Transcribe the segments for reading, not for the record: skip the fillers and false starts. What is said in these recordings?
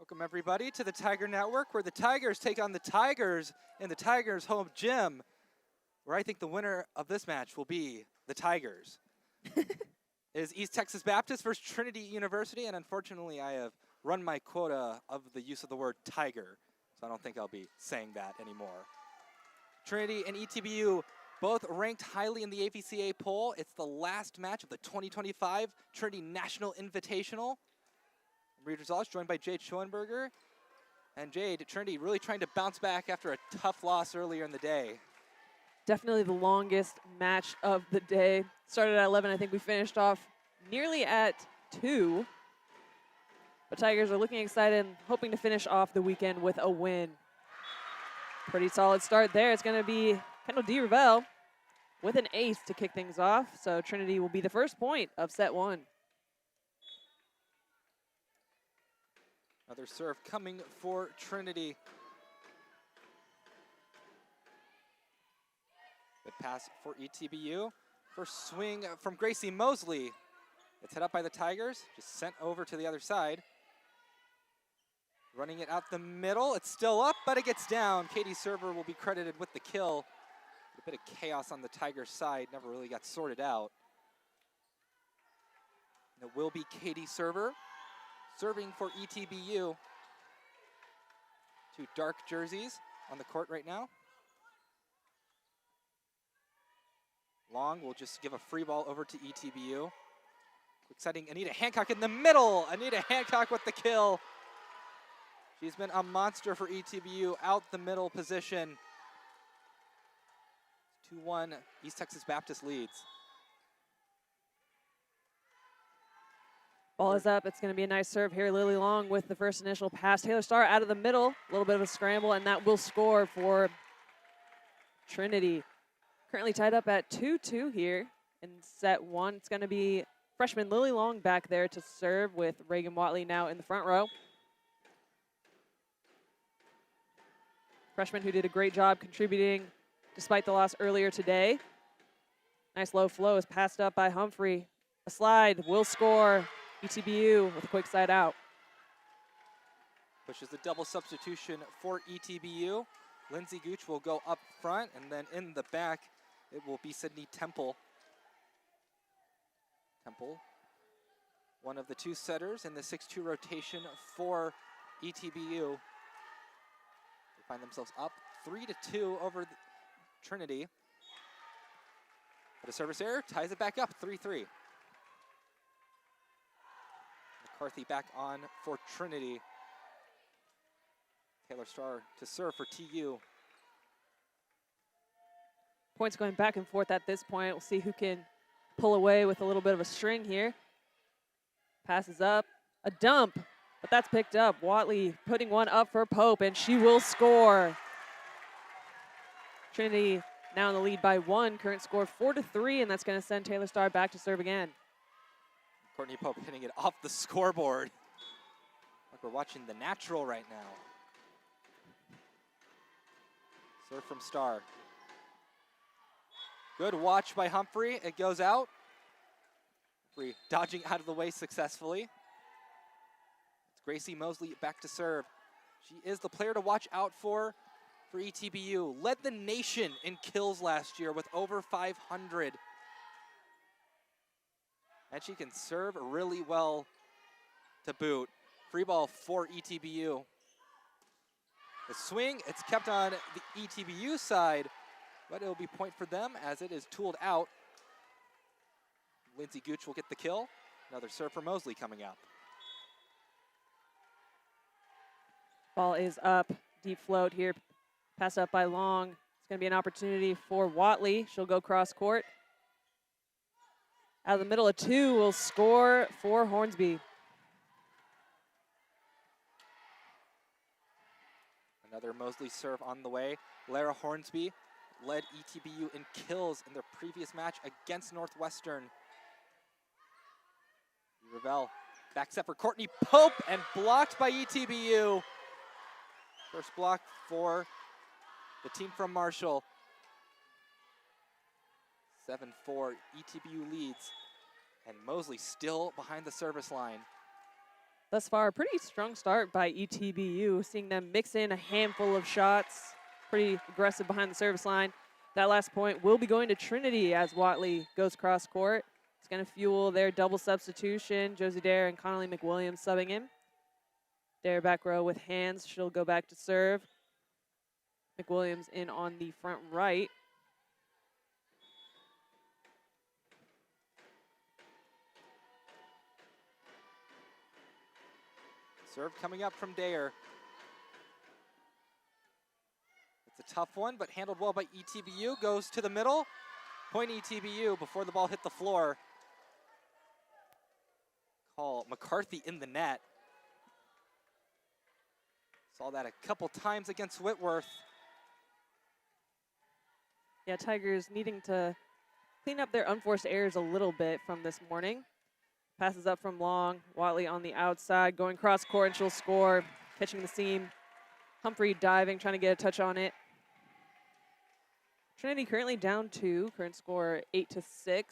Welcome everybody to the Tiger Network, where the Tigers take on the Tigers in the Tigers home gym, where I think the winner of this match will be the Tigers. It is East Texas Baptist versus Trinity University, and unfortunately I have run my quota of the use of the word Tiger, so I don't think I'll be saying that anymore. Trinity and ETBU both ranked highly in the AVCA poll. It's the last match of the 2025 Trinity National Invitational. Reed results joined by Jade Schoenberger. And Jade, Trinity really trying to bounce back after a tough loss earlier in the day. Definitely the longest match of the day. Started at 11, I think we finished off nearly at 2. But Tigers are looking excited and hoping to finish off the weekend with a win. Pretty solid start there. It's going to be Kendall DeRavel with an ace to kick things off. So Trinity will be the first point of set 1. Another serve coming for Trinity. Good pass for ETBU. First swing from Gracie Mosley. It's hit up by the Tigers, just sent over to the other side. Running it out the middle. It's still up, but it gets down. Katie Server will be credited with the kill. A bit of chaos on the Tigers side, never really got sorted out. And it will be Katie Server serving for ETBU. 2 dark jerseys on the court right now. Long will just give a free ball over to ETBU. Quick setting, Anita Hancock in the middle. Anita Hancock with the kill. She's been a monster for ETBU out the middle position. 2-1 East Texas Baptist leads. Ball is up. It's going to be a nice serve here. Lily Long with the first initial pass. Taylor Starr out of the middle. A little bit of a scramble, and that will score for Trinity. Currently tied up at 2-2 here in set 1. It's going to be freshman Lily Long back there to serve with Reagan Watley now in the front row. Freshman who did a great job contributing despite the loss earlier today. Nice low flow is passed up by Humphrey. A slide will score. ETBU with a quick side out. Pushes the double substitution for ETBU. Lindsay Gooch will go up front, and then in the back, it will be Sydney Temple. Temple, one of the 2 setters in the 6-2 rotation for ETBU. They find themselves up 3-2 over Trinity. But a service error ties it back up 3-3. McCarthy back on for Trinity. Taylor Starr to serve for TU. Points going back and forth at this point. We'll see who can pull away with a little bit of a string here. Passes up. A dump, but that's picked up. Watley putting one up for Pope, and she will score. Trinity now in the lead by 1. Current score 4-3, and that's going to send Taylor Starr back to serve again. Courtney Pope hitting it off the scoreboard. Like we're watching The Natural right now. Serve from Starr. Good watch by Humphrey. It goes out. Humphrey dodging out of the way successfully. It's Gracie Mosley back to serve. She is the player to watch out for ETBU. Led the nation in kills last year with over 500. And she can serve really well to boot. Free ball for ETBU. The swing, it's kept on the ETBU side, but it'll be point for them as it is tooled out. Lindsay Gooch will get the kill. Another serve for Mosley coming up. Ball is up, deep float here. Pass up by Long. It's going to be an opportunity for Watley. She'll go cross court. Out of the middle of 2 will score for Hornsby. Another Mosley serve on the way. Lara Hornsby led ETBU in kills in their previous match against Northwestern. Ravel backs up for Courtney Pope and blocked by ETBU. First block for the team from Marshall. 7-4, ETBU leads, and Mosley still behind the service line. thus far. Pretty strong start by ETBU, seeing them mix in a handful of shots. Pretty aggressive behind the service line. That last point will be going to Trinity as Watley goes cross court. It's going to fuel their double substitution. Josie Dare and Connolly McWilliams subbing in. Dare back row with hands. She'll go back to serve. McWilliams in on the front right. Serve coming up from Dare. It's a tough one, but handled well by ETBU. Goes to the middle. Point ETBU before the ball hit the floor. Call McCarthy in the net. Saw that a couple times against Whitworth. Yeah, Tigers needing to clean up their unforced errors a little bit from this morning. Passes up from Long. Watley on the outside, going cross court, and she'll score. Catching the seam. Humphrey diving, trying to get a touch on it. Trinity currently down 2. Current score 8-6.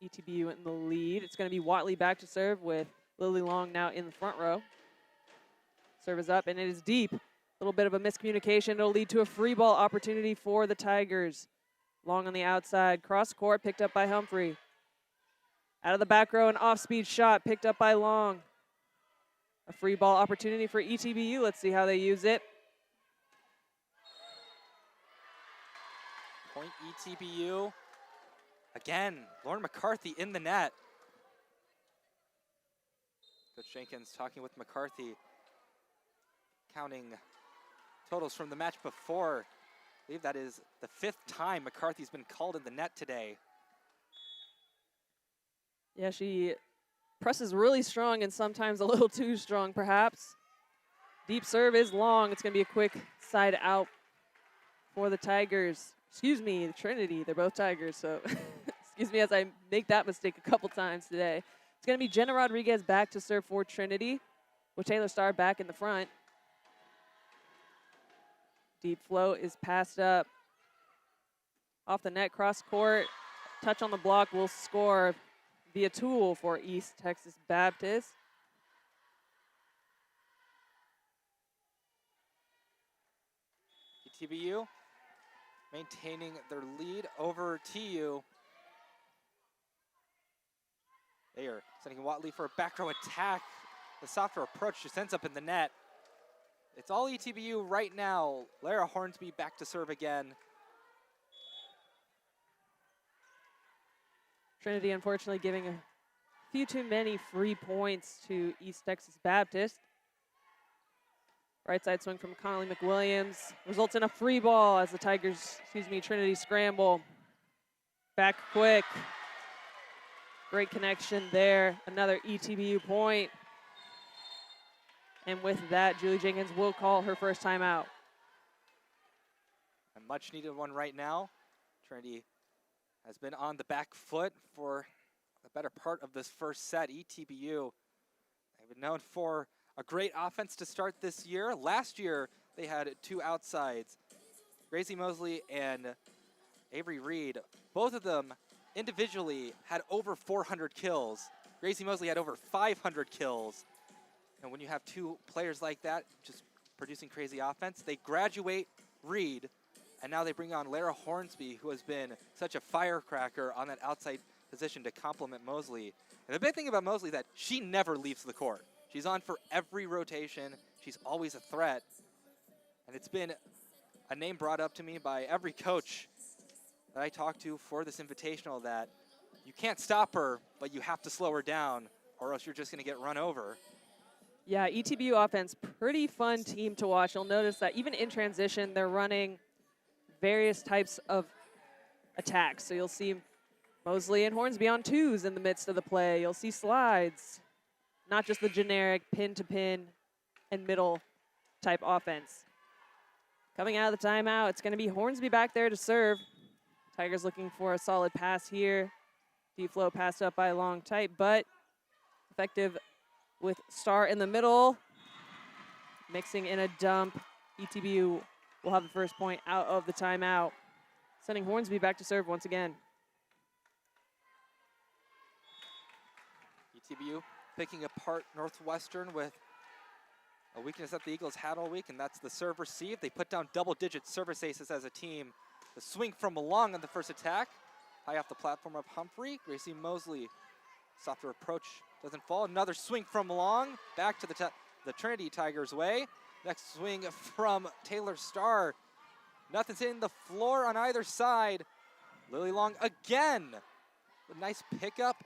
ETBU in the lead. It's going to be Watley back to serve with Lily Long now in the front row. Serve is up, and it is deep. A little bit of a miscommunication. It'll lead to a free ball opportunity for the Tigers. Long on the outside. Cross court, picked up by Humphrey. Out of the back row, an off-speed shot picked up by Long. A free ball opportunity for ETBU. Let's see how they use it. Point ETBU. Again, Lauren McCarthy in the net. Coach Jenkins talking with McCarthy. Counting totals from the match before. I believe that is the 5th time McCarthy's been called in the net today. Yeah, she presses really strong and sometimes a little too strong, perhaps. Deep serve is Long. It's going to be a quick side out for the Tigers. Excuse me, the Trinity. They're both Tigers, so excuse me as I make that mistake a couple times today. It's going to be Jenna Rodriguez back to serve for Trinity, with Taylor Starr back in the front. Deep flow is passed up. Off the net, cross court. Touch on the block will score. Be a tool for East Texas Baptist. ETBU maintaining their lead over TU. They are sending Watley for a back row attack. The softer approach just ends up in the net. It's all ETBU right now. Lara Hornsby back to serve again. Trinity, unfortunately, giving a few too many free points to East Texas Baptist. Right side swing from Connolly McWilliams results in a free ball as the Tigers, Trinity scramble. Back quick. Great connection there. Another ETBU point. And with that, Julie Jenkins will call her first timeout. A much needed one right now. Trinity has been on the back foot for the better part of this first set. ETBU, they've been known for a great offense to start this year. Last year, they had 2 outsides, Gracie Mosley and Avery Reed. Both of them individually had over 400 kills. Gracie Mosley had over 500 kills. And when you have 2 players like that, just producing crazy offense, they graduate Reed, and now they bring on Lara Hornsby, who has been such a firecracker on that outside position to complement Mosley. And the big thing about Mosley is that she never leaves the court. She's on for every rotation. She's always a threat. And it's been a name brought up to me by every coach that I talked to for this invitational that you can't stop her, but you have to slow her down, or else you're just going to get run over. Yeah, ETBU offense, pretty fun team to watch. You'll notice that even in transition, they're running various types of attacks. So you'll see Mosley and Hornsby on 2s in the midst of the play. You'll see slides, not just the generic pin-to-pin and middle type offense. Coming out of the timeout, it's going to be Hornsby back there to serve. Tigers looking for a solid pass here. Deep flow passed up by Long tight, but effective with Starr in the middle. Mixing in a dump. ETBU will have the first point out of the timeout. Sending Hornsby back to serve once again. ETBU picking apart Northwestern with A weakness that the Eagles had all week, and that's the serve receive. They put down double-digit service aces as a team. The swing from long on the first attack. High off the platform of Humphrey. Gracie Mosley, softer approach, doesn't fall. Another swing from long, back to the Trinity Tigers' way. Next swing from Taylor Starr. Nothing's hitting the floor on either side. Lily Long again. A nice pickup.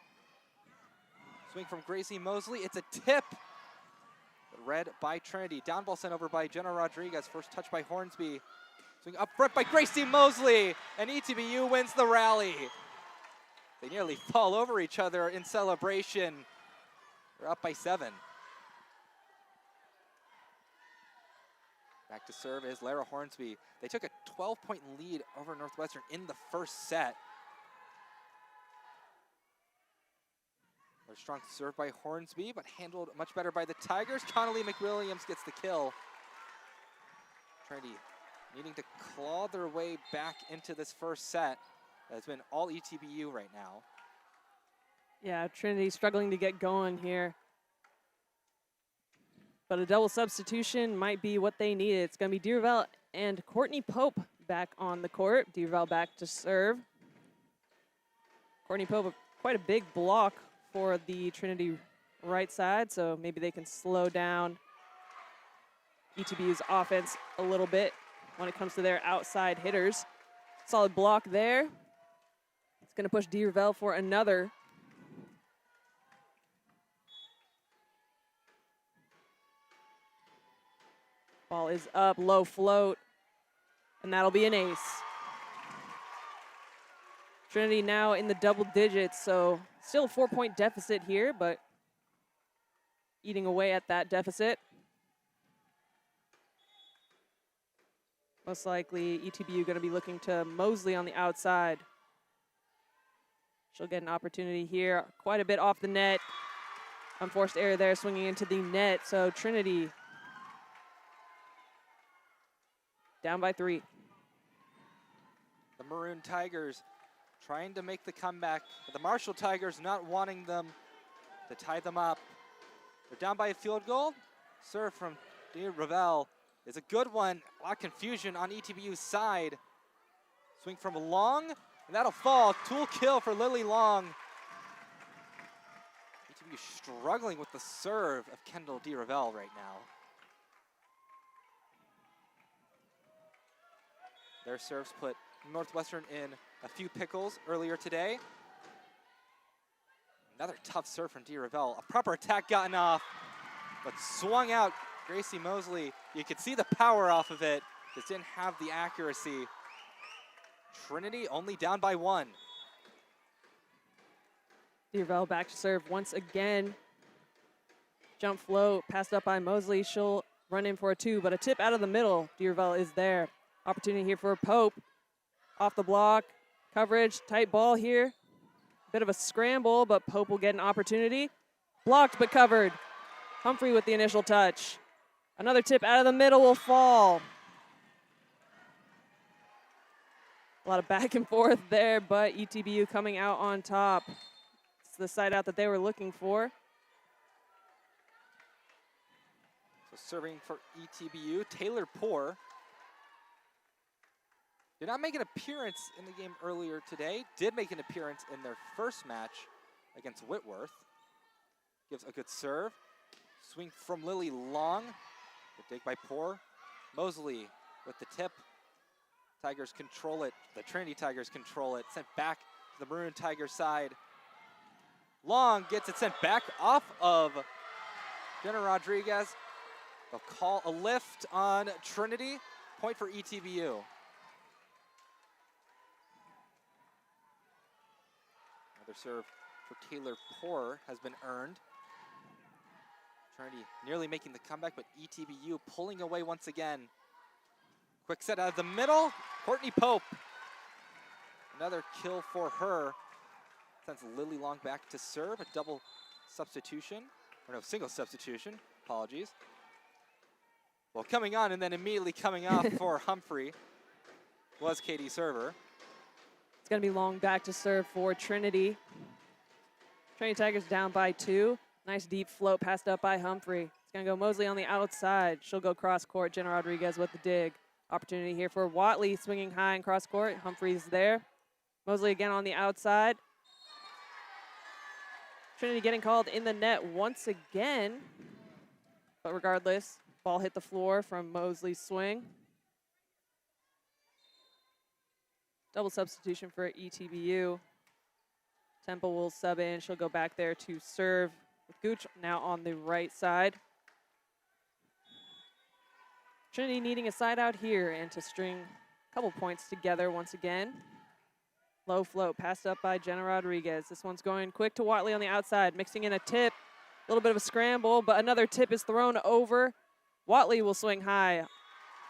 Swing from Gracie Mosley. It's a tip. Read by Trinity. Down ball sent over by Jenna Rodriguez. First touch by Hornsby. Swing up front by Gracie Mosley. And ETBU wins the rally. They nearly fall over each other in celebration. They're up by 7. Back to serve is Lara Hornsby. They took a 12-point lead over Northwestern in the first set. A strong serve by Hornsby, but handled much better by the Tigers. Connolly McWilliams gets the kill. Trinity needing to claw their way back into this first set. It's been all ETBU right now. Yeah, Trinity struggling to get going here. But a double substitution might be what they needed. It's going to be Diravel and Courtney Pope back on the court. Diravel back to serve. Courtney Pope, quite a big block for the Trinity right side, so maybe they can slow down ETBU's offense a little bit when it comes to their outside hitters. Solid block there. It's going to push Diravel for another. Ball is up, low float, and that'll be an ace. Trinity now in the double digits, so still a 4-point deficit here, but eating away at that deficit. Most likely ETBU going to be looking to Mosley on the outside. She'll get an opportunity here, quite a bit off the net. Unforced error there, swinging into the net, so Trinity down by 3. The Maroon Tigers trying to make the comeback, but the Marshall Tigers not wanting them to tie them up. They're down by a field goal. Serve from Diravel is a good one. A lot of confusion on ETBU's side. Swing from Long, and that'll fall. Tool kill for Lily Long. ETBU struggling with the serve of Kendall Diravel right now. Their serves put Northwestern in a few pickles earlier today. Another tough serve from Diravel. A proper attack gotten off, but swung out Gracie Mosley. You could see the power off of it, just didn't have the accuracy. Trinity only down by 1. Diravel back to serve once again. Jump float, passed up by Mosley. She'll run in for a 2, but a tip out of the middle. Diravel is there. Opportunity here for Pope. Off the block, coverage, tight ball here. Bit of a scramble, but Pope will get an opportunity. Blocked but covered. Humphrey with the initial touch. Another tip out of the middle will fall. A lot of back and forth there, but ETBU coming out on top. It's the side out that they were looking for. So serving for ETBU, Taylor Poor. Did not make an appearance in the game earlier today. Did make an appearance in their first match against Whitworth. Gives a good serve. Swing from Lily Long. Good dig by Poor. Mosley with the tip. Tigers control it. The Trinity Tigers control it. Sent back to the Maroon Tigers side. Long gets it sent back off of Jenna Rodriguez. They'll call a lift on Trinity. Point for ETBU. Another serve for Taylor Poor has been earned. Trinity nearly making the comeback, but ETBU pulling away once again. Quick set out of the middle. Courtney Pope. Another kill for her. Sends Lily Long back to serve. A double substitution. Or no, single substitution. Apologies. Well, coming on and then immediately coming off for Humphrey was Katie Server. It's going to be Long back to serve for Trinity. Trinity Tigers down by 2. Nice deep float passed up by Humphrey. It's It's going to go Mosley on the outside. She'll go cross court. Jenna Rodriguez with the dig. Opportunity here for Watley swinging high in cross court. Humphreys there. Mosley again on the outside. Trinity getting called in the net once again. But regardless, ball hit the floor from Mosley's swing. Double substitution for ETBU. Temple will sub in. She'll go back there to serve with Gooch now on the right side. Trinity needing a side out here and to string a couple points together once again. Low float, passed up by Jenna Rodriguez. This one's going quick to Watley on the outside, mixing in a tip. A little bit of a scramble, but another tip is thrown over. Watley will swing high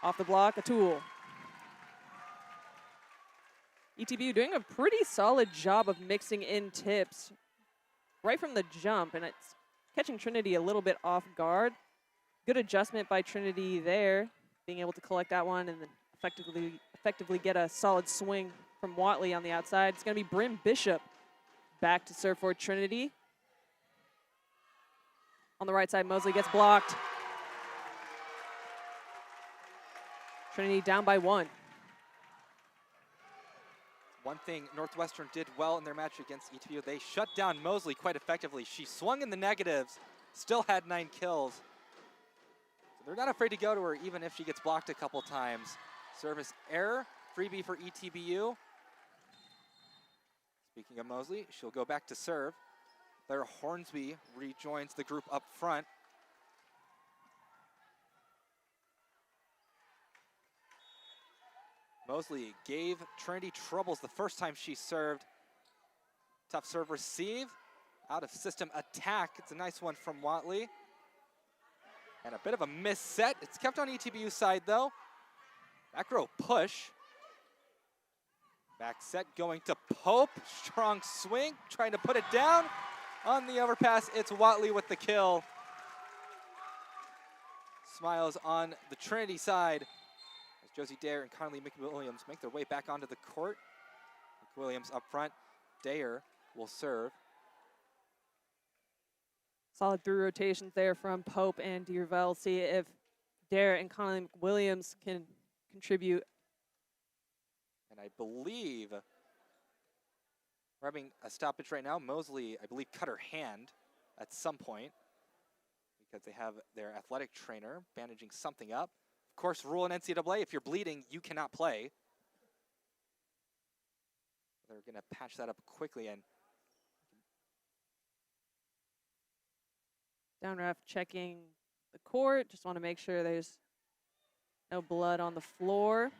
off the block, a tool. ETBU doing a pretty solid job of mixing in tips right from the jump, and it's catching Trinity a little bit off guard. Good adjustment by Trinity there, being able to collect that one and then effectively get a solid swing from Watley on the outside. It's going to be Bryn Bishop back to serve for Trinity. On the right side, Mosley gets blocked. Trinity down by 1. One thing Northwestern did well in their match against ETBU, they shut down Mosley quite effectively. She swung in the negatives, still had 9 kills. So they're not afraid to go to her even if she gets blocked a couple times. Service error, freebie for ETBU. Speaking of Mosley, she'll go back to serve. Claire Hornsby rejoins the group up front. Mosley gave Trinity troubles the first time she served. Tough serve receive. Out of system attack. It's a nice one from Watley. And a bit of a miss set. It's kept on ETBU's side though. Back row push. Back set going to Pope. Strong swing. Trying to put it down. On the overpass, it's Watley with the kill. Smiles on the Trinity side. Josie Dare and Conley McWilliams make their way back onto the court. McWilliams up front. Dare will serve. Solid through rotations there from Pope and Deervell. See if Dare and Conley McWilliams can contribute. And I believe we're having a stoppage right now. Mosley, I believe, cut her hand at some point because they have their athletic trainer bandaging something up. Of course, rule in NCAA, if you're bleeding, you cannot play. They're going to patch that up quickly. And down ref checking the court. Just want to make sure there's no blood on the floor.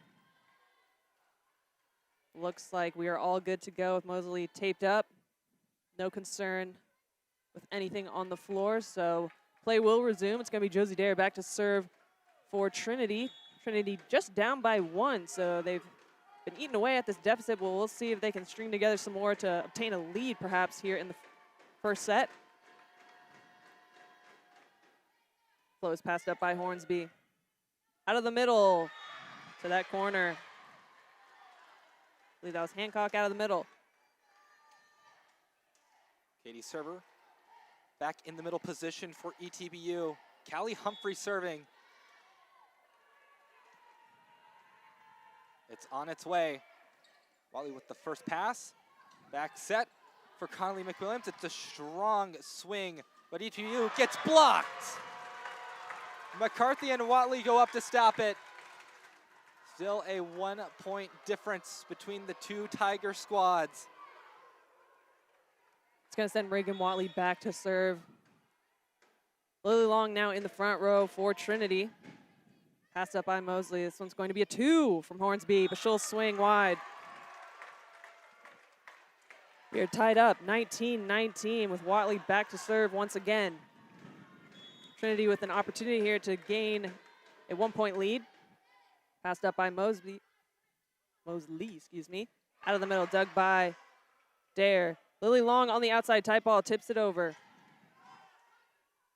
Looks like we are all good to go with Mosley taped up. No concern with anything on the floor, so play will resume. It's going to be Josie Dare back to serve for Trinity. Trinity just down by 1, so they've been eating away at this deficit. Well, we'll see if they can string together some more to obtain a lead perhaps here in the first set. Flow is passed up by Hornsby. Out of the middle to that corner. I believe that was Hancock out of the middle. Katie server back in the middle position for ETBU. Callie Humphrey serving. It's on its way. Watley with the first pass. Back set for Conley McWilliams. It's a strong swing, but ETBU gets blocked. McCarthy and Watley go up to stop it. Still a 1-point difference between the two Tiger squads. It's going to send Reagan Watley back to serve. Lily Long now in the front row for Trinity. Passed up by Mosley. This one's going to be a 2 from Hornsby, but she'll swing wide. We are tied up 19-19 with Watley back to serve once again. Trinity with an opportunity here to gain a 1-point lead. Passed up by Mosley, excuse me. Out of the middle, dug by Dare. Lily Long on the outside, tight ball, tips it over.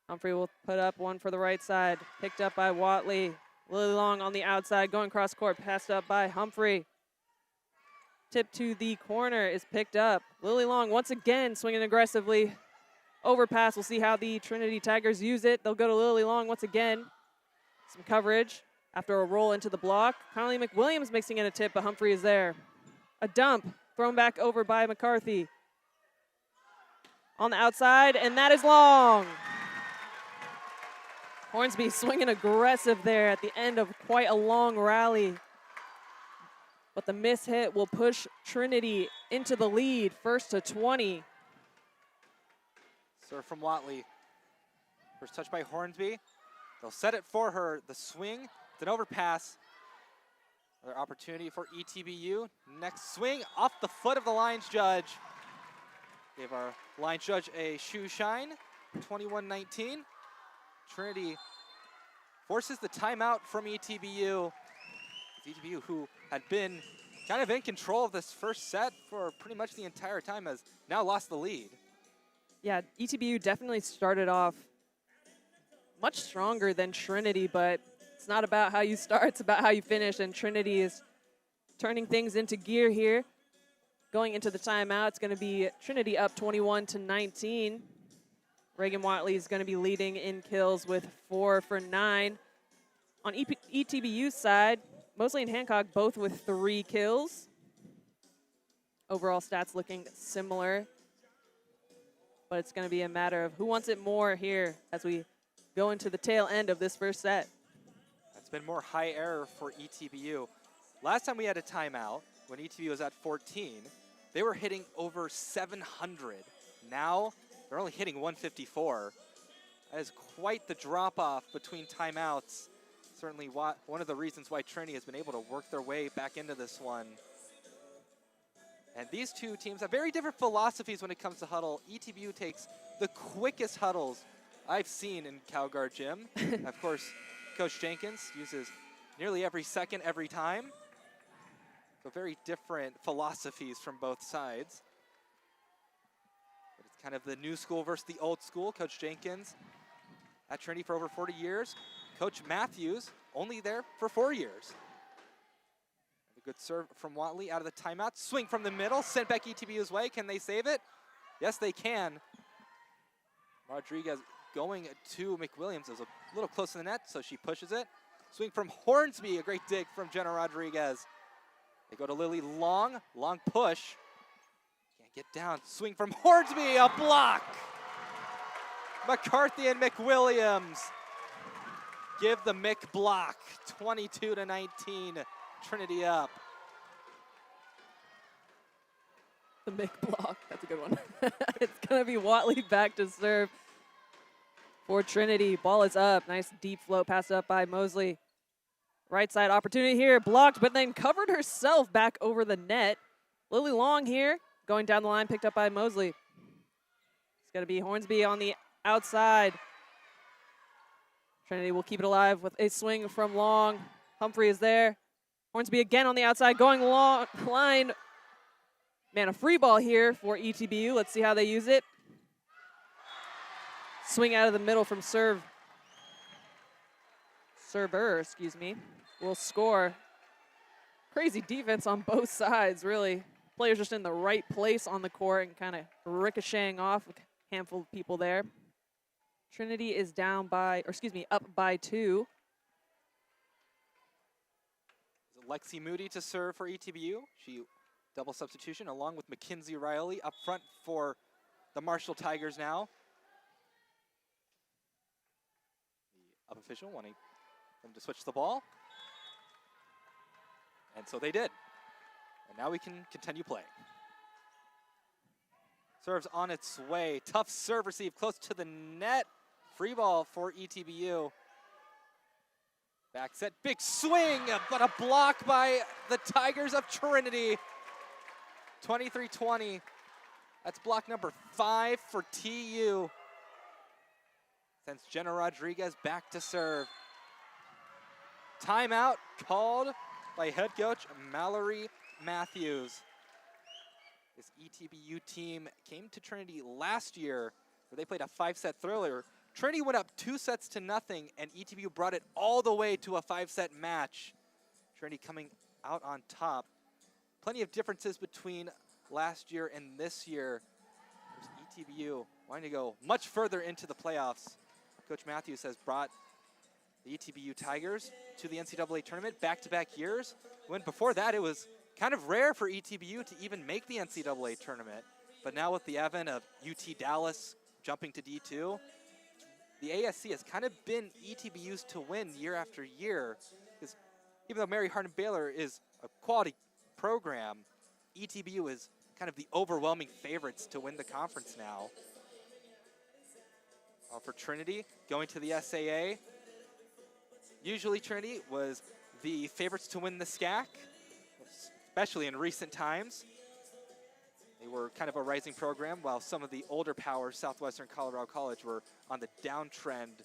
Humphrey will put up one for the right side. Picked up by Watley. Lily Long on the outside, going cross court, passed up by Humphrey. Tip to the corner is picked up. Lily Long once again swinging aggressively. overpass. We'll see how the Trinity Tigers use it. They'll go to Lily Long once again. Some coverage after a roll into the block. Connolly McWilliams mixing in a tip, but Humphrey is there. A dump thrown back over by McCarthy. On the outside, and that is Long. Hornsby swinging aggressive there at the end of quite a long rally. But the miss hit will push Trinity into the lead, first to 20. Serve from Watley. First touch by Hornsby. They'll set it for her. The swing, it's an overpass. Another opportunity for ETBU. Next swing off the foot of the lines judge. Gave our line judge a shoe shine, 21-19. Trinity forces the timeout from ETBU. ETBU, who had been kind of in control of this first set for pretty much the entire time, has now lost the lead. Yeah, ETBU definitely started off much stronger than Trinity, but it's not about how you start, it's about how you finish, and Trinity is turning things into gear here. Going into the timeout, it's going to be Trinity up 21-19. Reagan Watley is going to be leading in kills with 4 for 9. On ETBU's side, Mosley and Hancock both with 3 kills. Overall stats looking similar. But it's going to be a matter of who wants it more here as we go into the tail end of this first set. That's been more high error for ETBU. Last time we had a timeout, when ETBU was at 14, they were hitting over 700. Now, they're only hitting 154. That is quite the drop-off between timeouts. Certainly one of the reasons why Trinity has been able to work their way back into this one. And these two teams have very different philosophies when it comes to huddle. ETBU takes the quickest huddles I've seen in Calgary Gym. Of course, Coach Jenkins uses nearly every second, every time. So very different philosophies from both sides. But it's kind of the new school versus the old school. Coach Jenkins at Trinity for over 40 years. Coach Matthews only there for 4 years. A good serve from Watley out of the timeout. Swing from the middle, sent back ETBU's way. Can they save it? Yes, they can. Rodriguez going to McWilliams. It was a little close to the net, so she pushes it. Swing from Hornsby, a great dig from Jenna Rodriguez. They go to Lily Long, long push. Can't get down, swing from Hornsby, a block. McCarthy and McWilliams give the Mick block, 22-19, Trinity up. The Mick block, that's a good one. It's gonna be Watley back to serve for Trinity. Ball is up, nice deep float pass up by Mosley. Right side opportunity here, blocked, but then covered herself back over the net. Lily Long here, going down the line, picked up by Mosley. It's gonna be Hornsby on the outside. Trinity will keep it alive with a swing from Long. Humphrey is there. Hornsby again on the outside, going long line. Man, a free ball here for ETBU. Let's see how they use it. Swing out of the middle from server, excuse me, will score. Crazy defense on both sides, really. Players just in the right place on the court and kind of ricocheting off with a handful of people there. Trinity is down by, or excuse me, up by 2. Lexi Moody to serve for ETBU. She double substitution along with Mackenzie Riley up front for the Marshall Tigers now. The up official wanting them to switch the ball. And so they did. And now we can continue playing. Serves on its way. Tough serve receive close to the net. Free ball for ETBU. Back set, big swing, but a block by the Tigers of Trinity. 23-20. That's block number 5 for TU. Sends Jenna Rodriguez back to serve. Timeout called by head coach Mallory Matthews. This ETBU team came to Trinity last year where they played a 5-set thriller. Trinity went up 2-0, and ETBU brought it all the way to a 5-set match. Trinity coming out on top. Plenty of differences between last year and this year. There's ETBU wanting to go much further into the playoffs. Coach Matthews has brought the ETBU Tigers to the NCAA tournament back-to-back years, when before that it was kind of rare for ETBU to even make the NCAA tournament. But now with the advent of UT Dallas jumping to D2, the ASC has kind of been ETBU's to win year after year. Because even though Mary Hardin Baylor is a quality program, ETBU is kind of the overwhelming favorites to win the conference now. For Trinity, going to the SAA, usually Trinity was the favorites to win the SCAC, especially in recent times. They were kind of a rising program, while some of the older powers, Southwestern Colorado College, were on the downtrend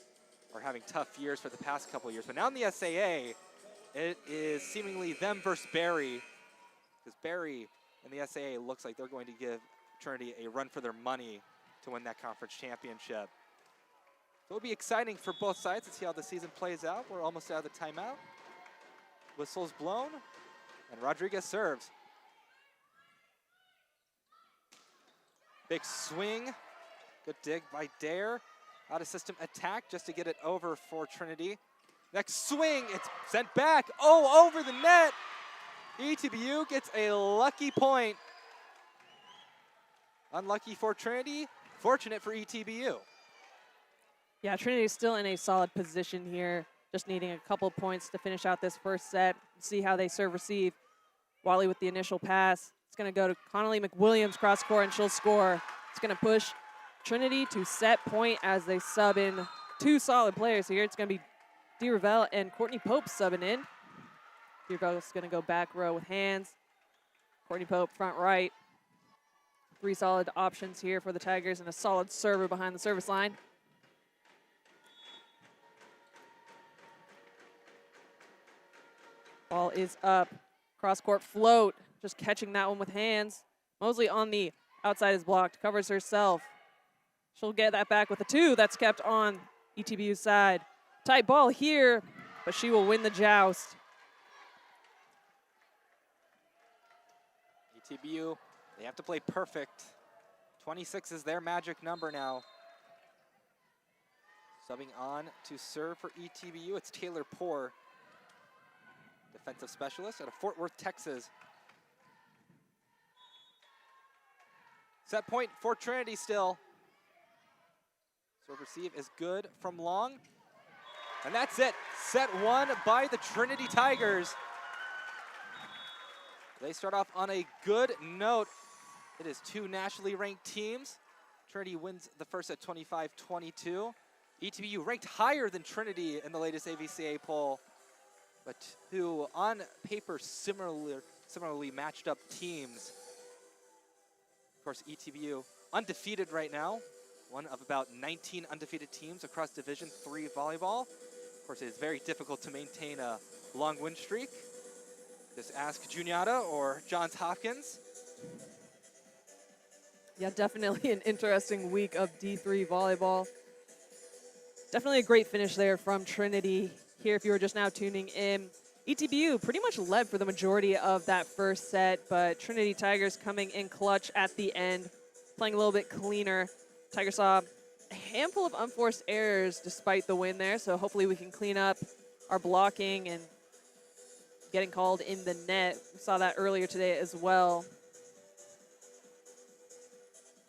or having tough years for the past couple of years. But now in the SAA, it is seemingly them versus Barry, because Barry in the SAA looks like they're going to give Trinity a run for their money to win that conference championship. So it'll be exciting for both sides to see how the season plays out. We're almost out of the timeout. Whistle's blown, and Rodriguez serves. Big swing, good dig by Dare. Out of system attack just to get it over for Trinity. Next swing, it's sent back. Oh, over the net. ETBU gets a lucky point. Unlucky for Trinity, fortunate for ETBU. Yeah, Trinity is still in a solid position here, just needing a couple points to finish out this first set, see how they serve receive. Wally with the initial pass. It's going to go to Connolly McWilliams cross court, and she'll score. It's going to push Trinity to set point as they sub in two solid players here. It's going to be DeRavelle and Courtney Pope subbing in. DeRavelle's going to go back row with hands. Courtney Pope front right. Three solid options here for the Tigers, and a solid server behind the service line. Ball is up. Cross-court float. Just catching that one with hands. Mosley on the outside is blocked. Covers herself. She'll get that back with a two. That's kept on ETBU's side. Tight ball here, but she will win the joust. ETBU, they have to play perfect. 26 is their magic number now. Subbing on to serve for ETBU, it's Taylor Poor, defensive specialist out of Fort Worth, Texas. Set point for Trinity still. Serve receive is good from long. And that's it. Set one by the Trinity Tigers. They start off on a good note. It is two nationally ranked teams. Trinity wins the first at 25-22. ETBU ranked higher than Trinity in the latest AVCA poll, but two on paper similarly matched up teams. Of course, ETBU undefeated right now, one of about 19 undefeated teams across Division III volleyball. Of course, it is very difficult to maintain a long win streak. Just ask Juniata or Johns Hopkins. Yeah, definitely an interesting week of D3 volleyball. Definitely a great finish there from Trinity. Here, if you were just now tuning in, ETBU pretty much led for the majority of that first set, but Trinity Tigers coming in clutch at the end, playing a little bit cleaner. Tigers saw a handful of unforced errors despite the win there, so hopefully we can clean up our blocking and getting called in the net. We saw that earlier today as well.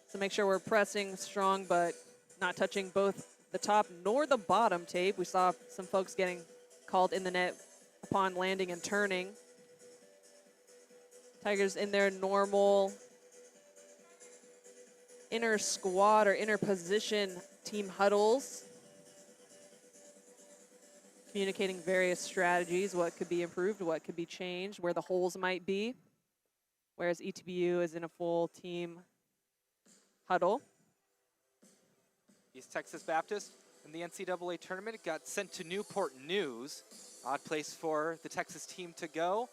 So make sure we're pressing strong, but not touching both the top nor the bottom tape. We saw some folks getting called in the net upon landing and turning. Tigers in their normal inner squad or inner position team huddles, communicating various strategies, what could be improved, what could be changed, where the holes might be, whereas ETBU is in a full team huddle. East Texas Baptist in the NCAA tournament got sent to Newport News. Odd place for the Texas team to go.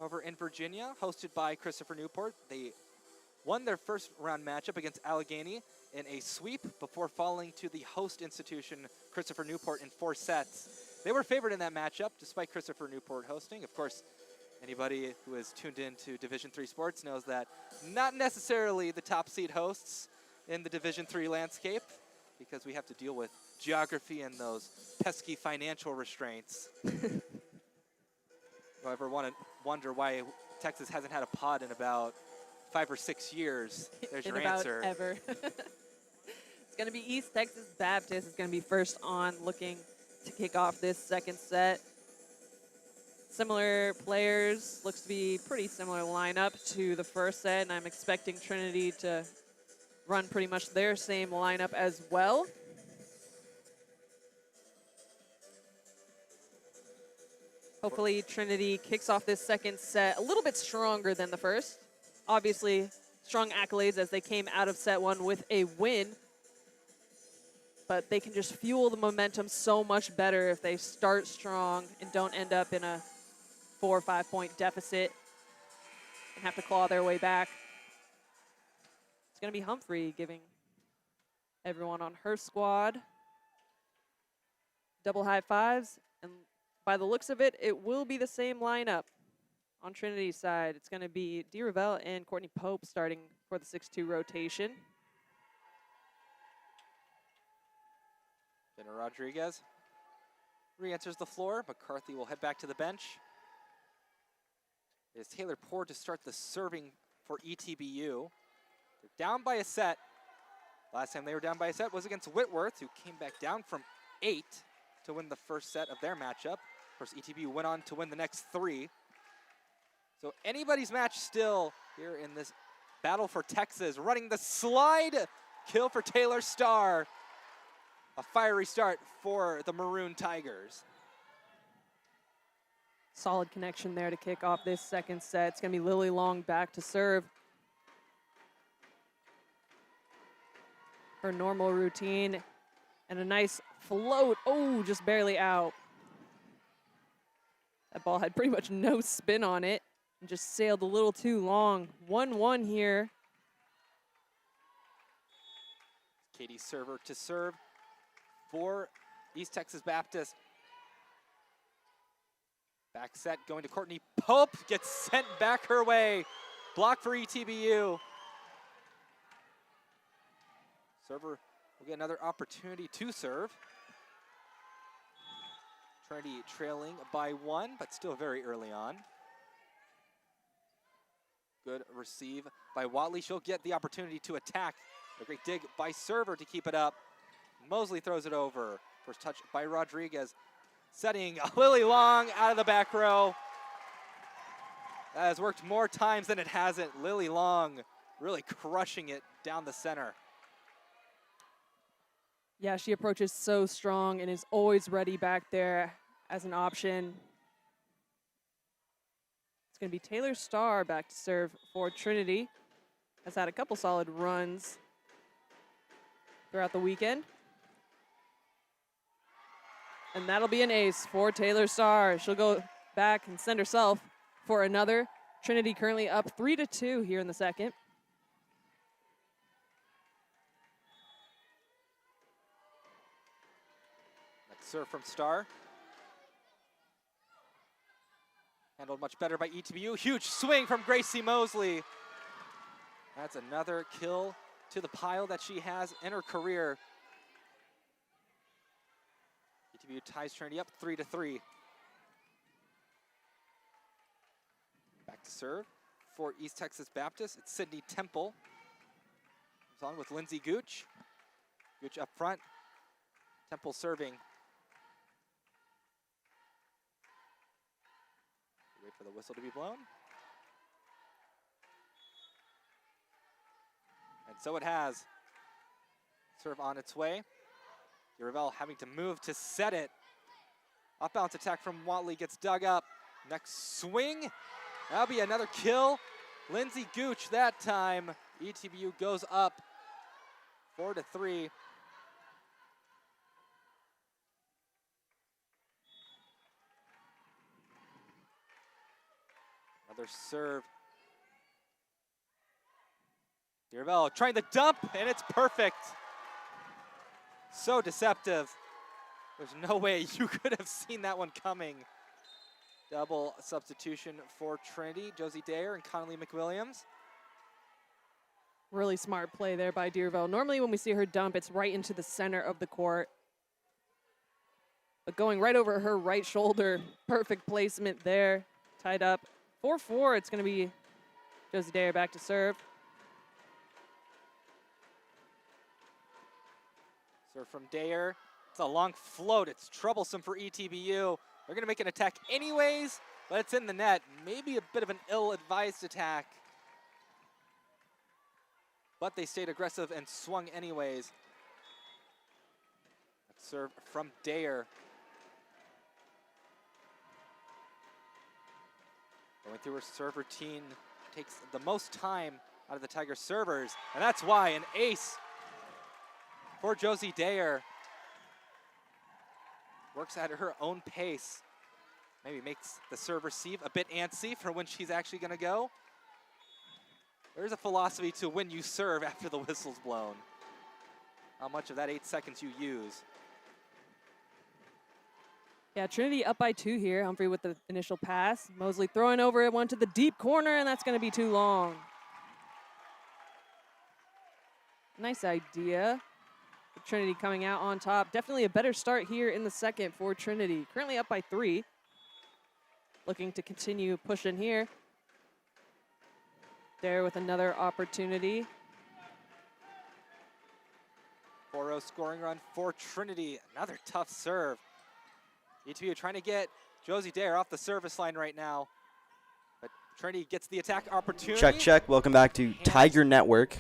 Over in Virginia, hosted by Christopher Newport. They won their first round matchup against Allegheny in a sweep before falling to the host institution, Christopher Newport, in 4 sets. They were favored in that matchup, despite Christopher Newport hosting. Of course, anybody who has tuned into Division III sports knows that not necessarily the top seed hosts in the Division III landscape because we have to deal with geography and those pesky financial restraints. If you ever wonder why Texas hasn't had a pod in about 5 or 6 years, there's your answer. Ever. It's going to be East Texas Baptist. It's going to be first on, looking to kick off this second set. Similar players, looks to be pretty similar lineup to the first set, and I'm expecting Trinity to run pretty much their same lineup as well. Hopefully Trinity kicks off this second set a little bit stronger than the first. Obviously, strong accolades as they came out of set one with a win. But they can just fuel the momentum so much better if they start strong and don't end up in a 4 or 5 point deficit and have to claw their way back. It's going to be Humphrey giving everyone on her squad double high fives. And by the looks of it, it will be the same lineup on Trinity's side. It's going to be Dee Ravel and Courtney Pope starting for the 6-2 rotation. Jenna Rodriguez re-enters the floor. McCarthy will head back to the bench. It is Taylor Poor to start the serving for ETBU. They're down by a set. Last time they were down by a set was against Whitworth, who came back down from 8 to win the first set of their matchup. Of course, ETBU went on to win the next 3. So anybody's match still here in this battle for Texas. Running the slide kill for Taylor Starr. A fiery start for the Maroon Tigers. Solid connection there to kick off this second set. It's going to be Lily Long back to serve. Her normal routine and a nice float. Oh, just barely out. That ball had pretty much no spin on it and just sailed a little too long. 1-1 here. Katie Server to serve for East Texas Baptist. Back set going to Courtney Pope, gets sent back her way. Block for ETBU. Server will get another opportunity to serve. Trinity trailing by 1, but still very early on. Good receive by Watley. She'll get the opportunity to attack. A great dig by Server to keep it up. Mosley throws it over. First touch by Rodriguez. Setting Lily Long out of the back row. That has worked more times than it hasn't. Lily Long really crushing it down the center. Yeah, she approaches so strong and is always ready back there as an option. It's going to be Taylor Starr back to serve for Trinity. Has had a couple solid runs throughout the weekend. And that'll be an ace for Taylor Starr. She'll go back and send herself for another. Trinity currently up 3-2 here in the second. Next serve from Starr. Handled much better by ETBU. Huge swing from Gracie Mosley. That's another kill to the pile that she has in her career. ETBU ties Trinity up 3-3. Back to serve for East Texas Baptist. It's Sydney Temple. Comes on with Lindsay Gooch. Gooch up front. Temple serving. Wait for the whistle to be blown. And so it has. Serve on its way. Ravel having to move to set it. Off balance attack from Watley gets dug up. Next swing. That'll be another kill. Lindsay Gooch that time. ETBU goes up 4-3. Another serve. Ravel trying to dump, and it's perfect. So deceptive. There's no way you could have seen that one coming. Double substitution for Trinity. Josie Dayer and Connolly McWilliams. Really smart play there by Deerville. Normally when we see her dump, it's right into the center of the court. But going right over her right shoulder, perfect placement there. Tied up 4-4. It's going to be Josie Dare back to serve. Serve from Dare. It's a long float. It's troublesome for ETBU. They're going to make an attack anyways, but it's in the net. Maybe a bit of an ill-advised attack. But they stayed aggressive and swung anyways. Serve from Dare. Going through her serve routine takes the most time out of the Tiger servers, and that's why an ace for Josie Dare. Works at her own pace. Maybe makes the serve receive a bit antsy for when she's actually going to go. There's a philosophy to when you serve after the whistle's blown. How much of that 8 seconds you use. Yeah, Trinity up by 2 here. Humphrey with the initial pass. Mosley throwing over it, one to the deep corner, and that's going to be too long. Nice idea. Trinity coming out on top. Definitely a better start here in the second for Trinity. Currently up by 3. Looking to continue pushing here. There with another opportunity. 4-0 scoring run for Trinity. Another tough serve. ETBU trying to get Josie Dare off the service line right now. But Trinity gets the attack opportunity. Check, check. Welcome back to Tiger Network,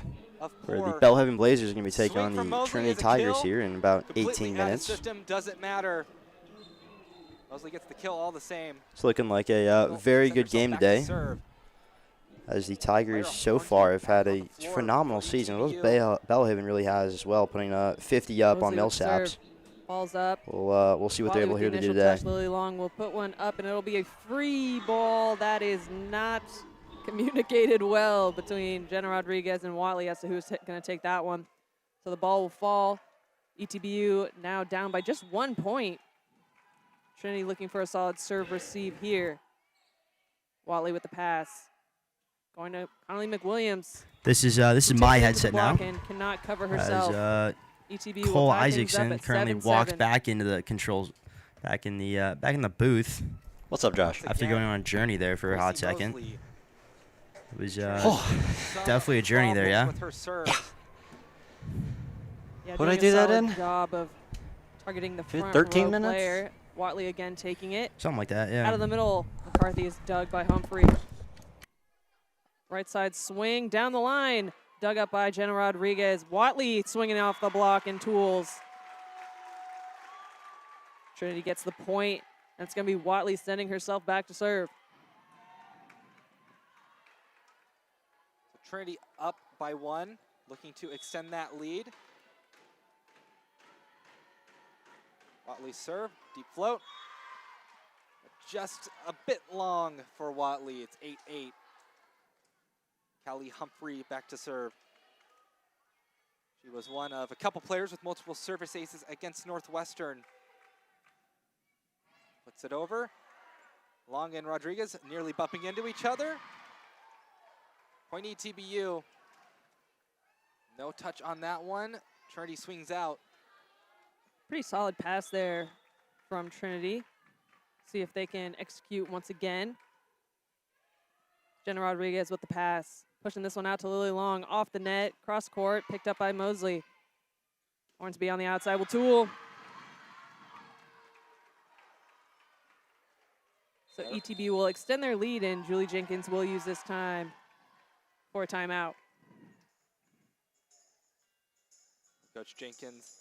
where the Bellhaven Blazers are going to be taking on the Trinity Tigers here in about 18 minutes. System doesn't matter. Mosley gets the kill all the same. It's looking like a very good game today, as the Tigers so far have had a phenomenal season. Those Bellhaven really has as well, putting 50 up on Millsaps. Ball's up. We'll see what they're able here to do today. Lily Long will put one up, and it'll be a free ball. That is not communicated well between Jenna Rodriguez and Watley as to who's going to take that one. So the ball will fall. ETBU now down by just 1 point. Trinity looking for a solid serve receive here. Watley with the pass. Going to Connolly McWilliams. This is my headset now. And cannot cover herself. As ETBU Cole Isaacson currently walked back into the controls, back in the booth. What's up, Josh? After going on a journey there for a hot second. It was definitely a journey there, yeah. What did I do that in? Job of targeting the front 13 row minutes? player. Watley again taking it. Something like that, yeah. Out of the middle, McCarthy is dug by Humphrey. Right side swing down the line. Dug up by Jenna Rodriguez. Watley swinging off the block and tools. Trinity gets the point. That's going to be Watley sending herself back to serve. So Trinity up by 1, looking to extend that lead. Watley serve, deep float. Just a bit long for Watley. It's 8-8. Callie Humphrey back to serve. She was one of a couple players with multiple service aces against Northwestern. Puts it over. Long and Rodriguez nearly bumping into each other. Point ETBU. No touch on that one. Trinity swings out. Pretty solid pass there from Trinity. See if they can execute once again. Jenna Rodriguez with the pass. Pushing this one out to Lily Long. Off the net. Cross court. Picked up by Mosley. Hornsby on the outside will tool. So ETB will extend their lead, and Julie Jenkins will use this time for a timeout. Coach Jenkins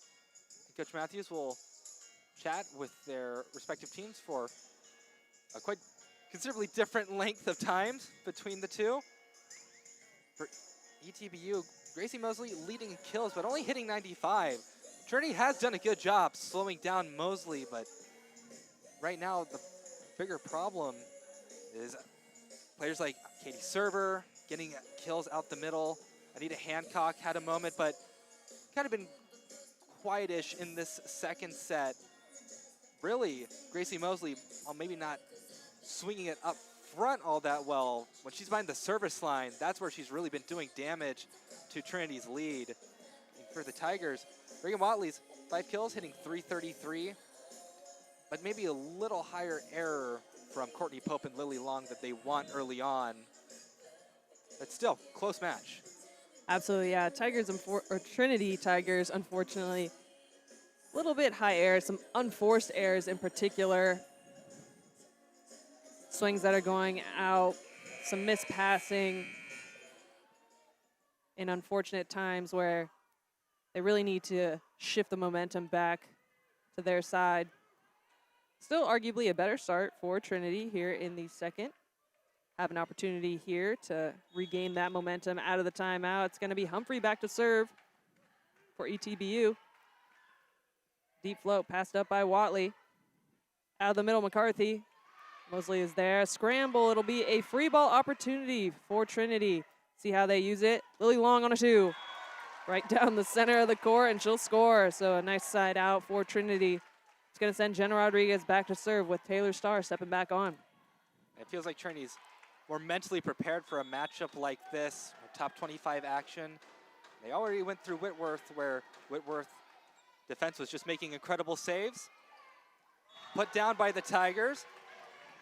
and Coach Matthews will chat with their respective teams for a quite considerably different length of times between the two. For ETBU, Gracie Mosley leading in kills, but only hitting 95. Trinity has done a good job slowing down Mosley, but right now the bigger problem is players like Katie Server getting kills out the middle. Anita Hancock had a moment, but kind of been quietish in this second set. Really, Gracie Mosley, while maybe not swinging it up front all that well, when she's behind the service line, that's where she's really been doing damage to Trinity's lead. And for the Tigers, Reagan Watley's 5 kills, hitting .333, but maybe a little higher error from Courtney Pope and Lily Long that they want early on. But still, close match. Absolutely, yeah. Trinity Tigers, unfortunately, a little bit high error, some unforced errors in particular. Swings that are going out, some missed passing in unfortunate times where they really need to shift the momentum back to their side. Still arguably a better start for Trinity here in the second. Have an opportunity here to regain that momentum out of the timeout. It's going to be Humphrey back to serve for ETBU. Deep float passed up by Watley. Out of the middle, McCarthy. Mosley is there. Scramble. It'll be a free ball opportunity for Trinity. See how they use it. Lily Long on a 2. Right down the center of the court, and she'll score. So a nice side out for Trinity. It's going to send Jenna Rodriguez back to serve with Taylor Starr stepping back on. It feels like Trinity's more mentally prepared for a matchup like this, top 25 action. They already went through Whitworth, where Whitworth defense was just making incredible saves. Put down by the Tigers.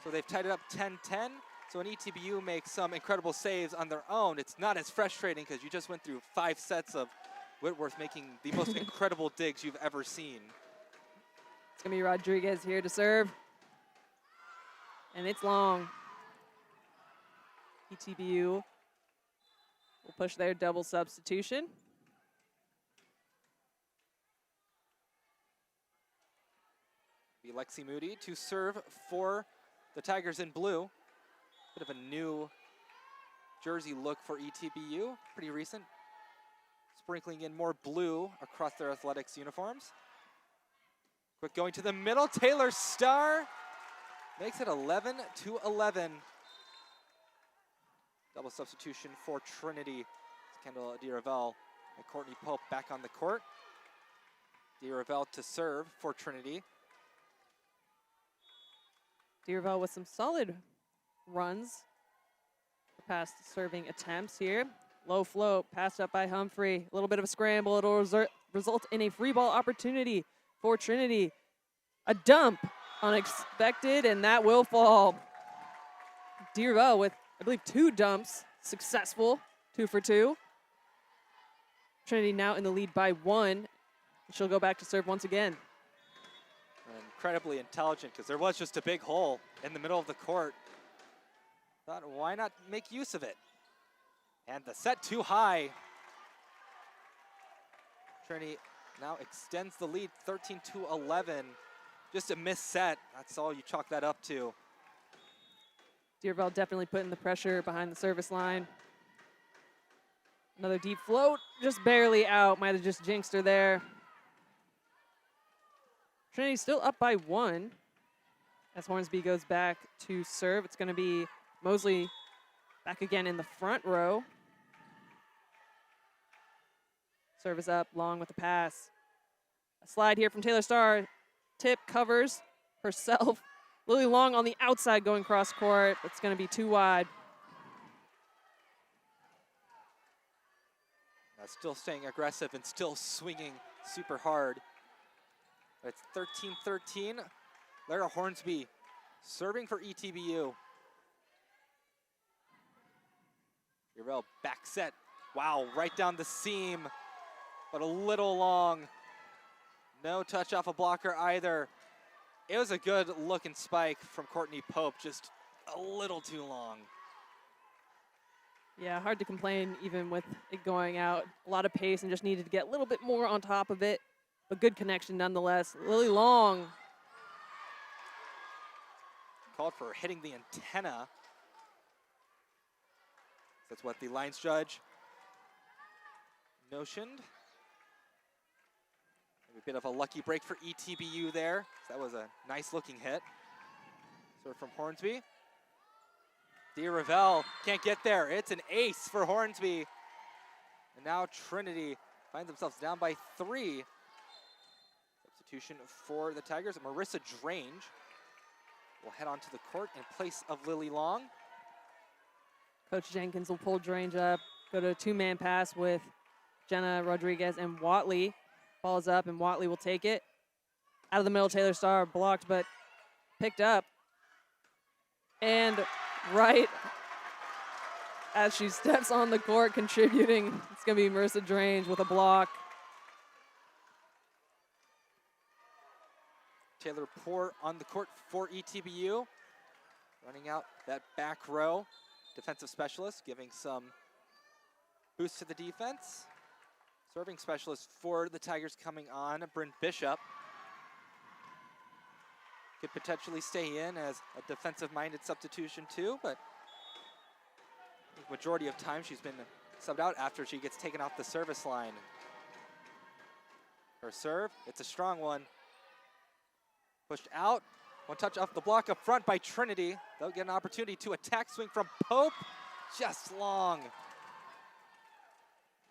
So they've tied it up 10-10. So when ETBU makes some incredible saves on their own, it's not as frustrating because you just went through 5 sets of Whitworth making the most incredible digs you've ever seen. It's going to be Rodriguez here to serve. And it's long. ETBU will push their double substitution. Be Lexi Moody to serve for the Tigers in blue. Bit of a new jersey look for ETBU, pretty recent. Sprinkling in more blue across their athletics uniforms. Quick going to the middle, Taylor Starr makes it 11-11. Double substitution for Trinity. It's Kendall DiRavel and Courtney Pope back on the court. DiRavel to serve for Trinity. DiRavel with some solid runs past serving attempts here. Low float, passed up by Humphrey. A little bit of a scramble. It'll result in a free ball opportunity for Trinity. A dump, unexpected, and that will fall. DiRavel with, I believe, 2 dumps, successful, 2 for 2. Trinity now in the lead by 1. She'll go back to serve once again. Incredibly intelligent because there was just a big hole in the middle of the court. Thought, why not make use of it? And the set too high. Trinity now extends the lead 13-11. Just a missed set. That's all you chalk that up to. DiRavel definitely putting the pressure behind the service line. Another deep float, just barely out. Might have just jinxed her there. Trinity still up by 1 as Hornsby goes back to serve. It's going to be Mosley back again in the front row. Service up, Long with the pass. A slide here from Taylor Starr. Tip covers herself. Lily Long on the outside going cross court. It's going to be too wide. Still staying aggressive and still swinging super hard. It's 13-13. Lara Hornsby serving for ETBU. Urel back set. Wow, right down the seam, but a little long. No touch off a blocker either. It was a good looking spike from Courtney Pope, just a little too long. Yeah, hard to complain even with it going out. A lot of pace and just needed to get a little bit more on top of it. A good connection nonetheless. Lily Long. Called for hitting the antenna. That's what the lines judge notioned. Maybe a bit of a lucky break for ETBU there. That was a nice looking hit. Serve from Hornsby. DiRavel can't get there. It's an ace for Hornsby. And now Trinity finds themselves down by 3. Substitution for the Tigers. Marissa Drange will head onto the court in place of Lily Long. Coach Jenkins will pull Drange up, go to a 2-man pass with Jenna Rodriguez and Watley. Ball is up, and Watley will take it. Out of the middle, Taylor Starr blocked, but picked up. And right as she steps on the court contributing, it's going to be Marissa Drange with a block. Taylor Poor on the court for ETBU. Running out that back row. Defensive specialist giving some boost to the defense. Serving specialist for the Tigers coming on, Bryn Bishop. Could potentially stay in as a defensive-minded substitution too, but I think majority of time she's been subbed out after she gets taken off the service line. Her serve, it's a strong one. Pushed out, one touch off the block up front by Trinity. They'll get an opportunity to attack, swing from Pope, just long.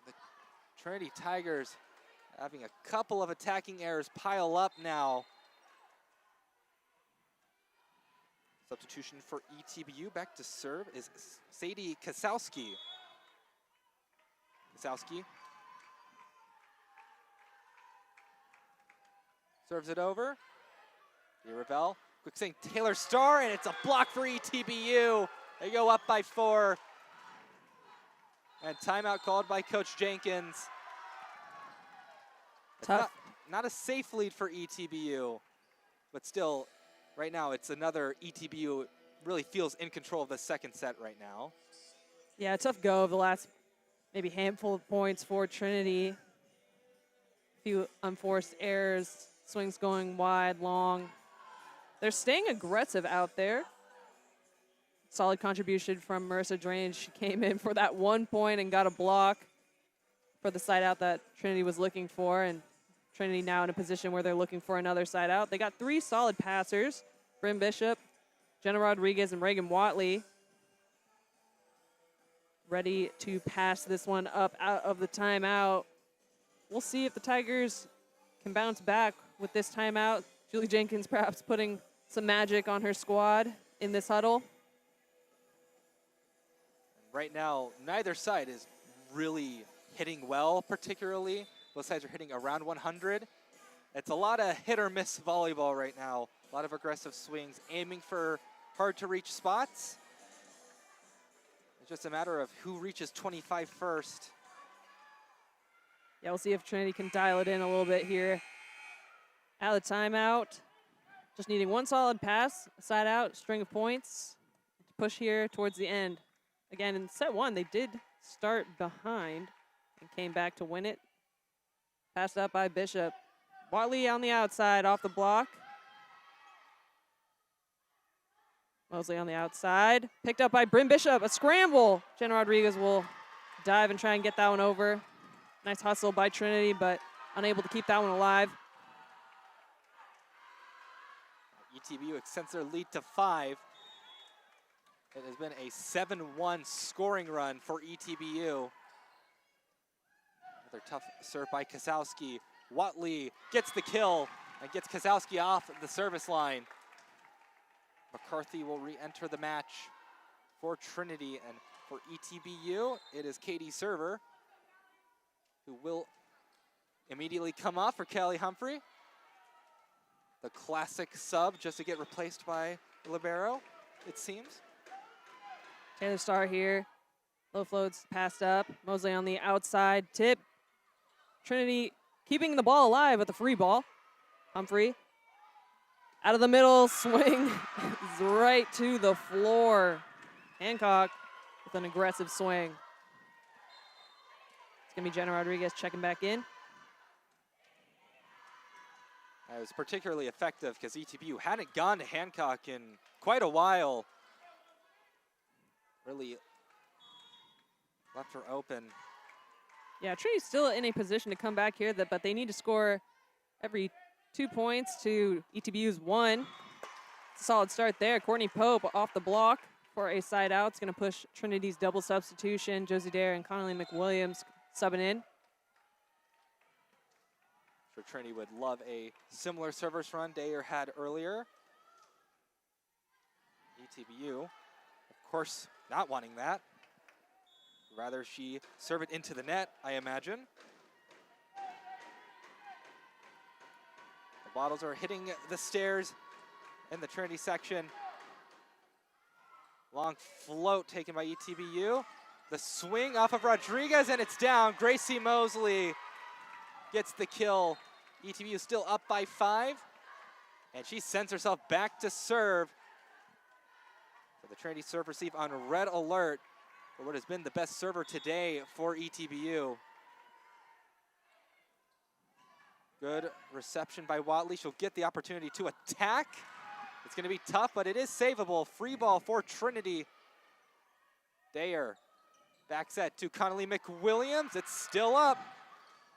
The Trinity Tigers having a couple of attacking errors pile up now. Substitution for ETBU, back to serve is Sadie Kasowski. Kasowski serves it over. Ravel, quick saying Taylor Starr, and it's a block for ETBU. They go up by 4. And timeout called by Coach Jenkins. Tough. Not a safe lead for ETBU, but still, right now it's another ETBU really feels in control of the second set right now. Yeah, a tough go of the last maybe handful of points for Trinity. A few unforced errors, swings going wide, long. They're staying aggressive out there. Solid contribution from Marissa Drange. She came in for that 1 point and got a block for the side out that Trinity was looking for. And Trinity now in a position where they're looking for another side out. They got 3 solid passers. Bryn Bishop, Jenna Rodriguez, and Reagan Watley. Ready to pass this one up out of the timeout. We'll see if the Tigers can bounce back with this timeout. Julie Jenkins perhaps putting some magic on her squad in this huddle. Right now, neither side is really hitting well, particularly. Both sides are hitting around 100. It's a lot of hit or miss volleyball right now. A lot of aggressive swings, aiming for hard to reach spots. It's just a matter of who reaches 25 first. Yeah, we'll see if Trinity can dial it in a little bit here. Out of the timeout. Just needing 1 solid pass, side out, string of points to push here towards the end. Again, in set 1, they did start behind and came back to win it. Passed up by Bishop. Watley on the outside, off the block. Mosley on the outside. Picked up by Bryn Bishop, a scramble. Jenna Rodriguez will dive and try and get that one over. Nice hustle by Trinity, but unable to keep that one alive. ETBU extends their lead to 5. It has been a 7-1 scoring run for ETBU. Another tough serve by Kasowski. Watley gets the kill and gets Kasowski off the service line. McCarthy will re-enter the match for Trinity, and for ETBU, it is Katie Server, who will immediately come off for Kelly Humphrey. The classic sub just to get replaced by libero, it seems. Taylor Starr here. Low floats passed up. Mosley on the outside tip. Trinity keeping the ball alive with the free ball. Humphrey out of the middle, swing is right to the floor. Hancock with an aggressive swing. It's gonna be Jenna Rodriguez checking back in. It was particularly effective because ETBU hadn't gone to Hancock in quite a while. Really left her open. Yeah, Trinity's still in a position to come back here, but they need to score every 2 points to ETBU's 1. It's a solid start there. Courtney Pope off the block for a side out. It's going to push Trinity's double substitution. Josie Dare and Connolly McWilliams subbing in. Sure, Trinity would love a similar service run Dayer had earlier. ETBU, of course, not wanting that. Rather she serve it into the net, I imagine. The bottles are hitting the stairs in the Trinity section. Long float taken by ETBU. The swing off of Rodriguez, and it's down. Gracie Mosley gets the kill. ETBU still up by 5, and she sends herself back to serve. So the Trinity serve receive on red alert for what has been the best server today for ETBU. Good reception by Watley. She'll get the opportunity to attack. It's going to be tough, but it is savable. Free ball for Trinity. Dayer, back set to Connolly McWilliams. It's still up.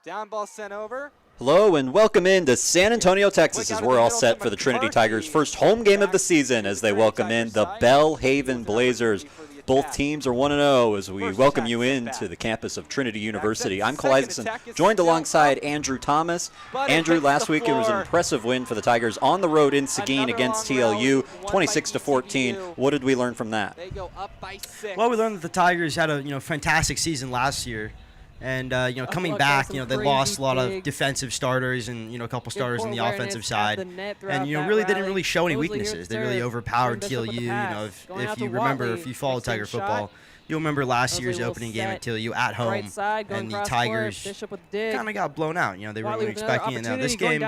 Down ball sent over. Hello and welcome into San Antonio, Texas, as we're all set for the Trinity Tigers' first home game of the season as they welcome in the Belhaven Blazers. Both teams are 1-0 as we welcome you into the campus of Trinity University. I'm Cole Isaacson, joined alongside Andrew Thomas. Andrew, last week it was an impressive win for the Tigers on the road in Seguin against TLU, 26-14. What did we learn from that? Well, we learned that the Tigers had a fantastic season last year. And, coming back, they lost a lot of defensive starters and, a couple starters on the offensive side. And, really they didn't really show any weaknesses. They really overpowered TLU. If you remember, if you follow Tiger football, you'll remember last year's opening game at TLU at home, and the Tigers kind of got blown out. They weren't really expecting it. Now, this game,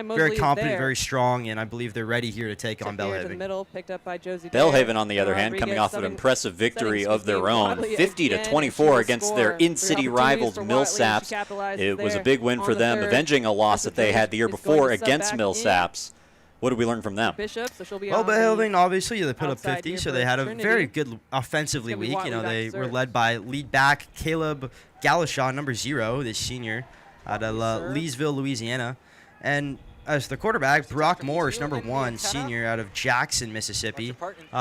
very confident, very strong, and I believe they're ready here to take on Belhaven. Belhaven, on the other hand, coming off an impressive victory of their own, 50-24 against their in-city rivals Millsaps. It was a big win for them, avenging a loss that they had the year before against Millsaps. What did we learn from them? Well, Belhaven, obviously, they put up 50, so they had a very good offensively week. They were led by lead back Caleb Galashaw, number 0, this senior, out of Leesville, Louisiana. And as the quarterback, Brock Morris, number 1, senior, out of Jackson, Mississippi.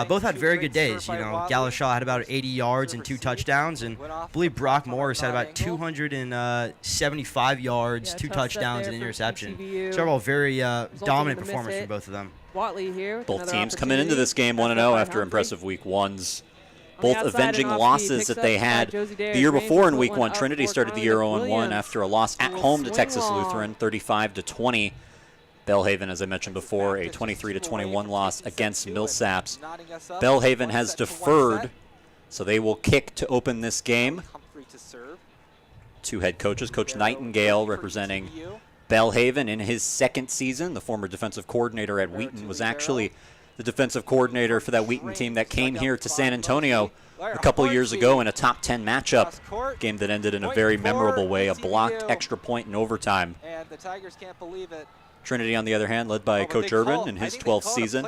Both had very good days. Galashaw had about 80 yards and 2 touchdowns, and I believe Brock Morris had about 275 yards, 2 touchdowns, and an interception. So overall, very dominant performance from both of them. Both teams coming into this game 1-0 after impressive week 1s. Both avenging losses that they had the year before in week 1. Trinity started the year 0-1 after a loss at home to Texas Lutheran, 35-20. Belhaven, as I mentioned before, a 23-21 loss against Millsaps. Belhaven has deferred, so they will kick to open this game. 2 head coaches, Coach Nightingale representing Belhaven in his 2nd season. The former defensive coordinator at Wheaton was actually the defensive coordinator for that Wheaton team that came here to San Antonio a couple years ago in a top 10 matchup, game that ended in a very memorable way, a blocked extra point in overtime. And the Tigers can't believe it. Trinity, on the other hand, led by Coach Urban in his 12th season,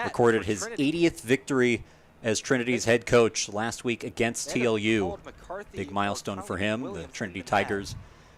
recorded his 80th victory as Trinity's head coach last week against TLU. Big milestone for him. The Trinity Tigers,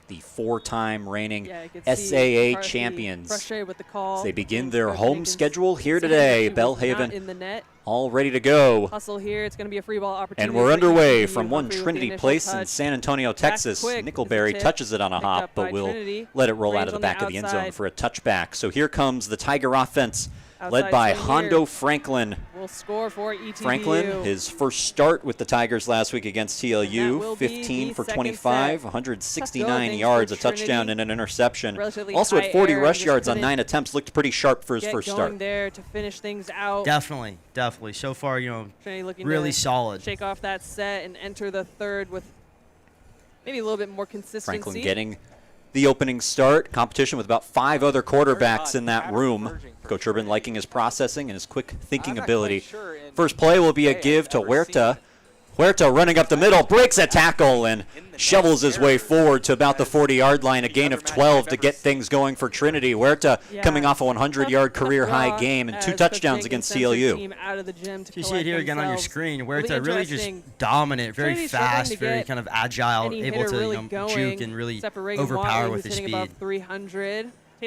the 4-time reigning SAA champions. As they begin their home schedule here today, Belhaven all ready to go. Hustle here. It's going to be a free ball opportunity. And we're underway from one Trinity Place in San Antonio, Texas. Nickelberry touches it on a hop, but we'll let it roll out of the back of the end zone for a touchback. So here comes the Tiger offense, led by Hondo Franklin. Will score for ETBU. Franklin, his first start with the Tigers last week against TLU, 15 for 25, 169 yards, a touchdown and an interception. Also at 40 rush yards on 9 attempts, looked pretty sharp for his first start. There to finish things out. Definitely. So far, really solid. Shake off that set and enter the third with maybe a little bit more consistency. Franklin getting the opening start, competition with about 5 other quarterbacks in that room. Coach Urban liking his processing and his quick thinking ability. First play will be a give to Huerta. Huerta running up the middle, breaks a tackle and shovels his way forward to about the 40-yard line, a gain of 12 to get things going for Trinity. Huerta coming off a 100-yard career-high game and 2 touchdowns against TLU. You see it here again on your screen. Huerta really just dominant, very fast, very kind of agile, able to juke and really overpower with his speed.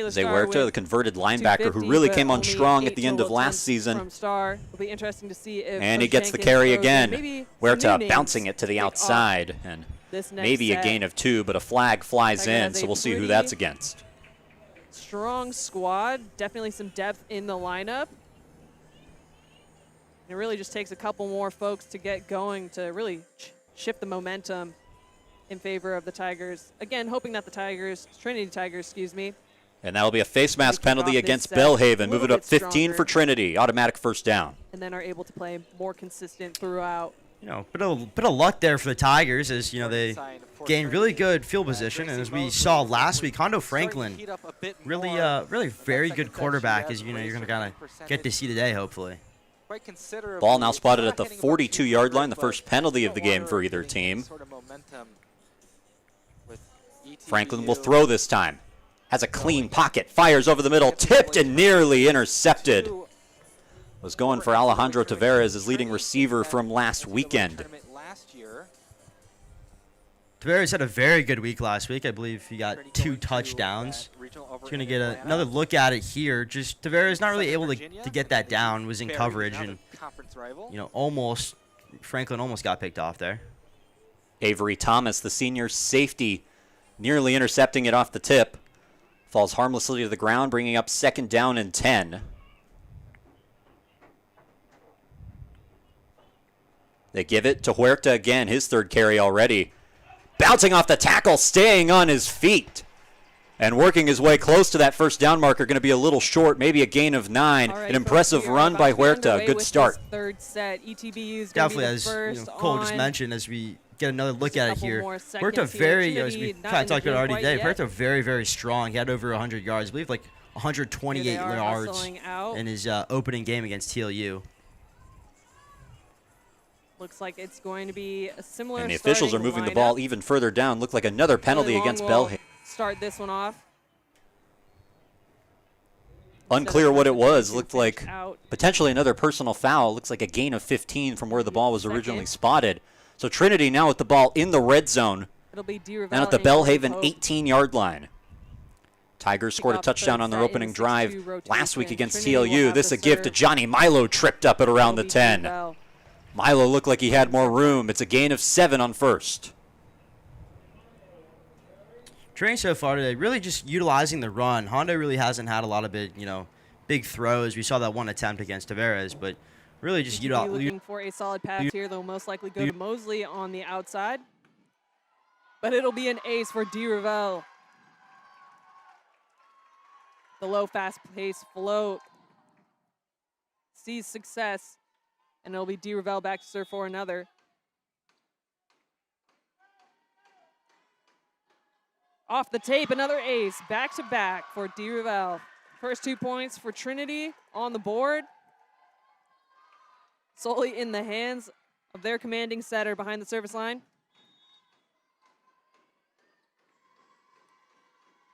Zay Huerta, the converted linebacker who really came on strong at the end of last season. And he gets the carry again. Huerta bouncing it to the outside. And maybe a gain of 2, but a flag flies in, so we'll see who that's against. Strong squad, definitely some depth in the lineup. It really just takes a couple more folks to get going to really shift the momentum in favor of the Tigers. Again, hoping that the Tigers, Trinity Tigers, excuse me. And that'll be a face mask penalty against Belhaven. Move it up 15 for Trinity. Automatic first down. And then are able to play more consistent throughout. You know, bit of luck there for the Tigers as, you know, they gained really good field position. And as we saw last week, Hondo Franklin, really very good quarterback, as you know, you're going to kind of get to see today, hopefully. Ball now spotted at the 42-yard line, the first penalty of the game for either team. Franklin will throw this time. Has a clean pocket, fires over the middle, tipped and nearly intercepted. Was going for Alejandro Tavares, his leading receiver from last weekend. Tavares had a very good week last week. I believe he got 2 touchdowns. He's going to get another look at it here. Just Tavares not really able to get that down, was in coverage, and, you know, Franklin almost got picked off there. Avery Thomas, the senior safety, nearly intercepting it off the tip. Falls harmlessly to the ground, bringing up 2nd down and 10. They give it to Huerta again, his 3rd carry already. Bouncing off the tackle, staying on his feet. And working his way close to that 1st down marker, going to be a little short, maybe a gain of 9. Right, an impressive run by Huerta, good start. 3rd set. ETBU's definitely, as you know, Cole just mentioned, as we get another look at it here. Huerta very, as we kind of talked about already today, Huerta very strong. He had over 100 yards, I believe like 128 yards in his opening game against TLU. Looks like it's going to be a similar. And the officials are moving the ball even further down. Looked like another penalty against Belhaven. Start this one off. Unclear what it was. Looked like potentially another personal foul. Looks like a gain of 15 from where the ball was originally spotted. So Trinity now with the ball in the red zone. It'll be now at the Belhaven 18-yard line. Tigers scored a touchdown on their opening drive last week against TLU. This a gift to Johnny Milo, tripped up at around the 10. Milo looked like he had more room. It's a gain of 7 on 1st. Training so far today, really just utilizing the run. Hondo really hasn't had a lot of big throws. We saw that one attempt against Tavares, but really just looking for a solid pass here. They'll most likely go to Mosley on the outside, but it'll be an ace for D. Ravel. The low, fast-paced float sees success, and it'll be D. Ravel back to serve for another. Off the tape, another ace, back-to-back for D. Ravel. First 2 points for Trinity on the board. Solely in the hands of their commanding setter behind the service line.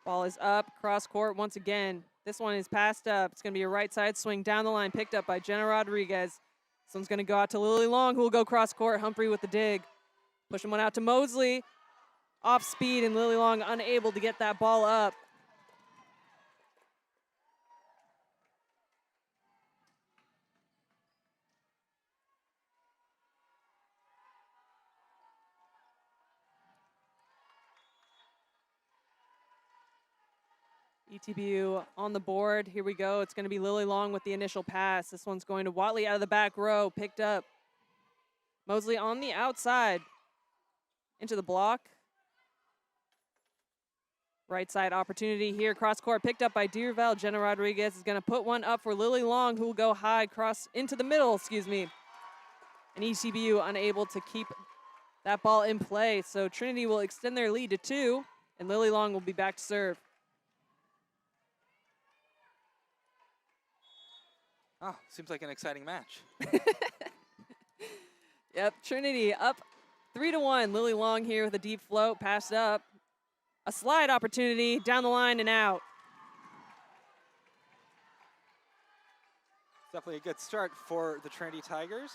Ball is up, cross court once again. This one is passed up. It's going to be a right side swing down the line, picked up by Jenna Rodriguez. This one's going to go out to Lily Long, who will go cross court. Humphrey with the dig. Pushing one out to Mosley. Off speed, and Lily Long unable to get that ball up. ETBU on the board. Here we go. It's going to be Lily Long with the initial pass. This one's going to Watley out of the back row. Picked up. Mosley on the outside. Into the block. Right side opportunity here. Cross court picked up by Deerville. Jenna Rodriguez is going to put one up for Lily Long, who will go high cross into the middle, And ETBU unable to keep that ball in play. So Trinity will extend their lead to 2, and Lily Long will be back to serve. Oh, seems like an exciting match. Yep, Trinity up 3-1. Lily Long here with a deep float, passed up. A slide opportunity down the line and out. Definitely a good start for the Trinity Tigers.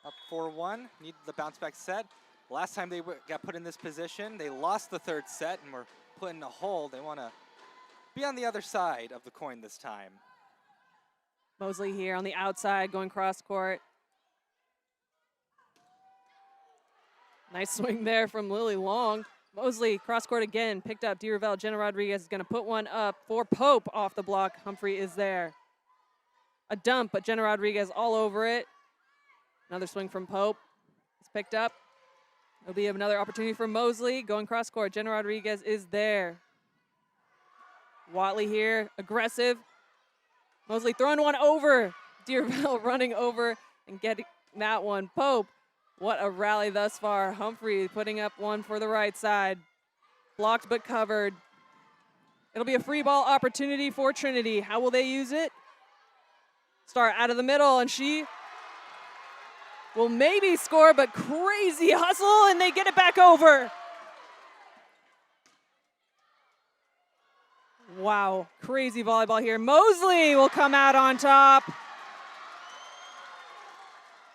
Up 4-1, need the bounce back set. Last time they got put in this position, they lost the 3rd set and were put in a hole. They want to be on the other side of the coin this time. Mosley here on the outside, going cross court. Nice swing there from Lily Long. Mosley cross court again, picked up. Deerville. Jenna Rodriguez is going to put one up for Pope off the block. Humphrey is there. A dump, but Jenna Rodriguez all over it. Another swing from Pope. This picked up. It'll be another opportunity for Mosley. Going cross court. Jenna Rodriguez is there. Watley here, aggressive. Mosley throwing one over. Deerville running over and getting that one. Pope, what a rally thus far. Humphrey putting up one for the right side. Blocked but covered. It'll be a free ball opportunity for Trinity. How will they use it? Start out of the middle, and she will maybe score, but crazy hustle, and they get it back over. Wow, crazy volleyball here. Mosley will come out on top.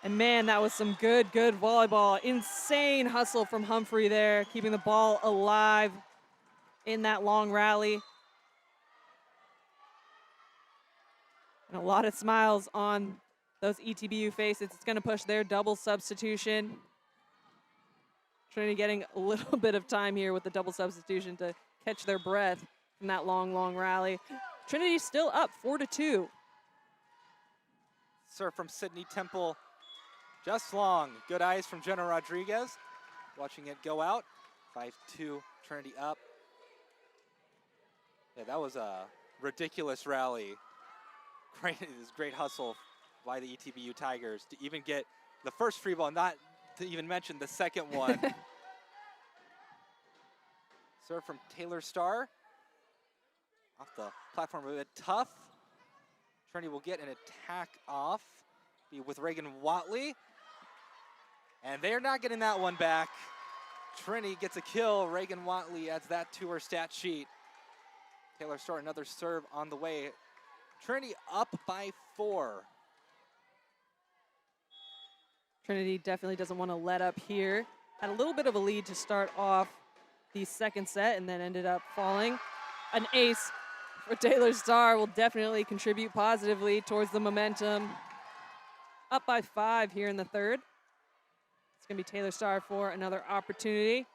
And man, that was some good volleyball. Insane hustle from Humphrey there, keeping the ball alive in that long rally. And a lot of smiles on those ETBU faces. It's going to push their double substitution. Trinity getting a little bit of time here with the double substitution to catch their breath from that long rally. Trinity still up 4-2. Serve from Sydney Temple. Just long. Good eyes from Jenna Rodriguez. Watching it go out. 5-2, Trinity up. Yeah, that was a ridiculous rally. Great hustle by the ETBU Tigers to even get the first free ball, not to even mention the second one. Serve from Taylor Starr. Off the platform a bit tough. Trinity will get an attack off. Be with Reagan Watley. And they're not getting that one back. Trinity gets a kill. Reagan Watley adds that to her stat sheet. Taylor Starr, another serve on the way. Trinity up by 4. Trinity definitely doesn't want to let up here. Had a little bit of a lead to start off the second set and then ended up falling. An ace for Taylor Starr will definitely contribute positively towards the momentum. Up by 5 here in the third. It's going to be Taylor Starr for another opportunity.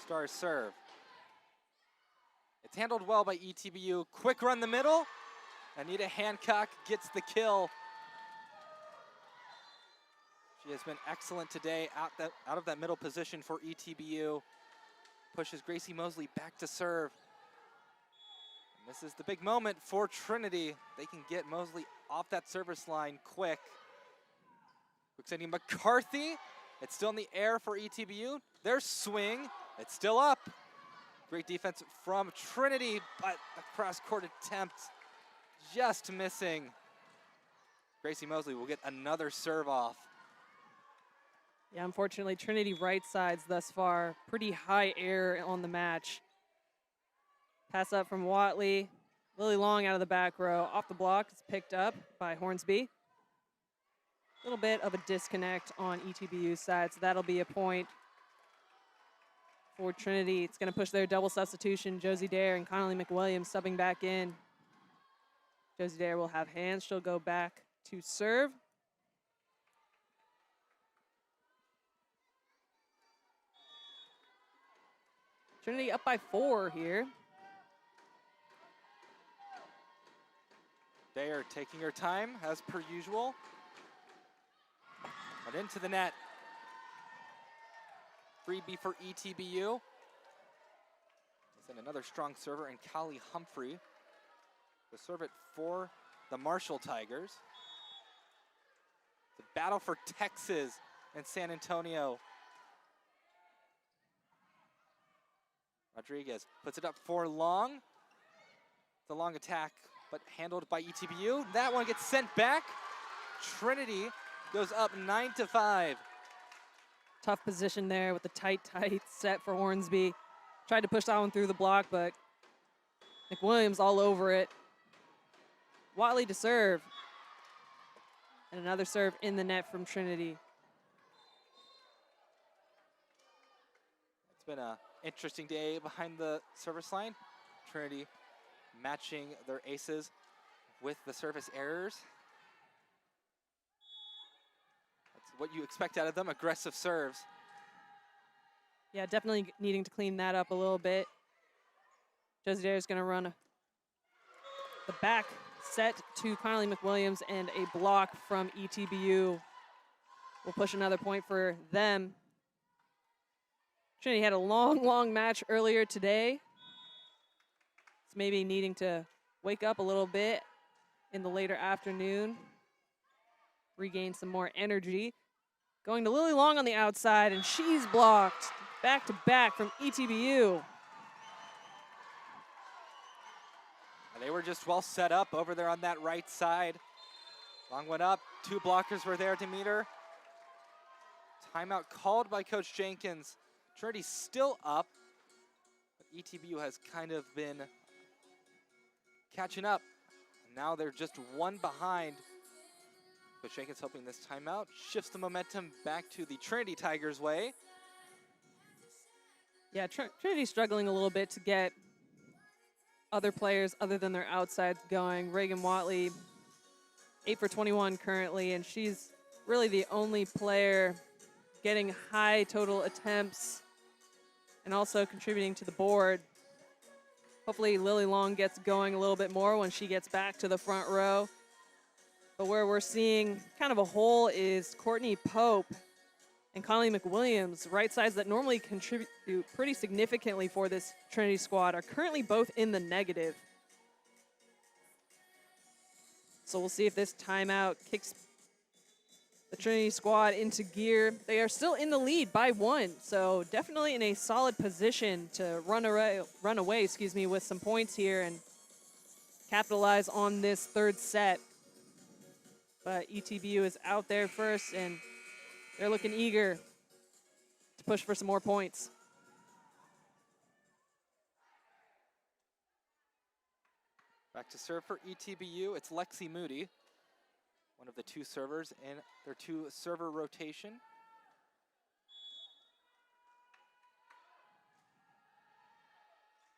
Star's serve. It's handled well by ETBU. Quick run the middle. Anita Hancock gets the kill. She has been excellent today out of that middle position for ETBU. Pushes Gracie Mosley back to serve. And this is the big moment for Trinity. They can get Mosley off that service line quick. Quick sending McCarthy. It's still in the air for ETBU. Their swing. It's still up. Great defense from Trinity, but the cross-court attempt just missing. Gracie Mosley will get another serve off. Yeah, unfortunately, Trinity right sides thus far. Pretty high air on the match. Pass up from Watley. Lily Long out of the back row. Off the block, it's picked up by Hornsby. A little bit of a disconnect on ETBU's side, so that'll be a point for Trinity. It's going to push their double substitution. Josie Dare and Connolly McWilliams subbing back in. Josie Dare will have hands. She'll go back to serve. Trinity up by 4 here. Dare taking her time, as per usual. But into the net. Freebie for ETBU. And another strong server in Callie Humphrey. The serve it for the Marshall Tigers. The battle for Texas and San Antonio. Rodriguez puts it up for Long. The long attack, but handled by ETBU. That one gets sent back. Trinity goes up 9-5. Tough position there with the tight set for Hornsby. Tried to push that one through the block, but McWilliams all over it. Watley to serve. And another serve in the net from Trinity. It's been an interesting day behind the service line. Trinity matching their aces with the service errors. What you expect out of them, aggressive serves. Yeah, definitely needing to clean that up a little bit. Josie Dare is going to run the back set to Connolly McWilliams, and a block from ETBU will push another point for them. Trinity had a long match earlier today. It's maybe needing to wake up a little bit in the later afternoon, regain some more energy. Going to Lily Long on the outside, and she's blocked back to back from ETBU. They were just well set up over there on that right side. Long went up, 2 blockers were there to meet her. Timeout called by Coach Jenkins. Trinity still up, but ETBU has kind of been catching up. And now they're just 1 behind. Coach Jenkins hoping this timeout shifts the momentum back to the Trinity Tigers' way. Yeah, Trinity's struggling a little bit to get other players other than their outsides going. Reagan Watley, 8 for 21 currently, and she's really the only player getting high total attempts and also contributing to the board. Hopefully Lily Long gets going a little bit more when she gets back to the front row. But where we're seeing kind of a hole is Courtney Pope and Connolly McWilliams, right sides that normally contribute pretty significantly for this Trinity squad, are currently both in the negative. So we'll see if this timeout kicks the Trinity squad into gear. They are still in the lead by 1, so definitely in a solid position to run away with some points here and capitalize on this 3rd set. But ETBU is out there first, and they're looking eager to push for some more points. Back to serve for ETBU, it's Lexi Moody, one of the 2 servers in their 2-server rotation.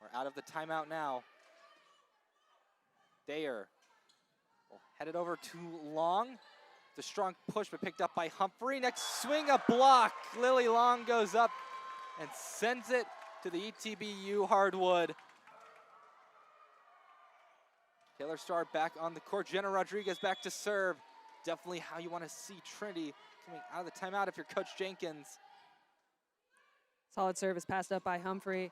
We're out of the timeout now. Dayer will head it over to Long. It's a strong push, but picked up by Humphrey. Next swing, a block. Lily Long goes up and sends it to the ETBU hardwood. Taylor Starr back on the court. Jenna Rodriguez back to serve. Definitely how you want to see Trinity coming out of the timeout if you're Coach Jenkins. Solid service passed up by Humphrey.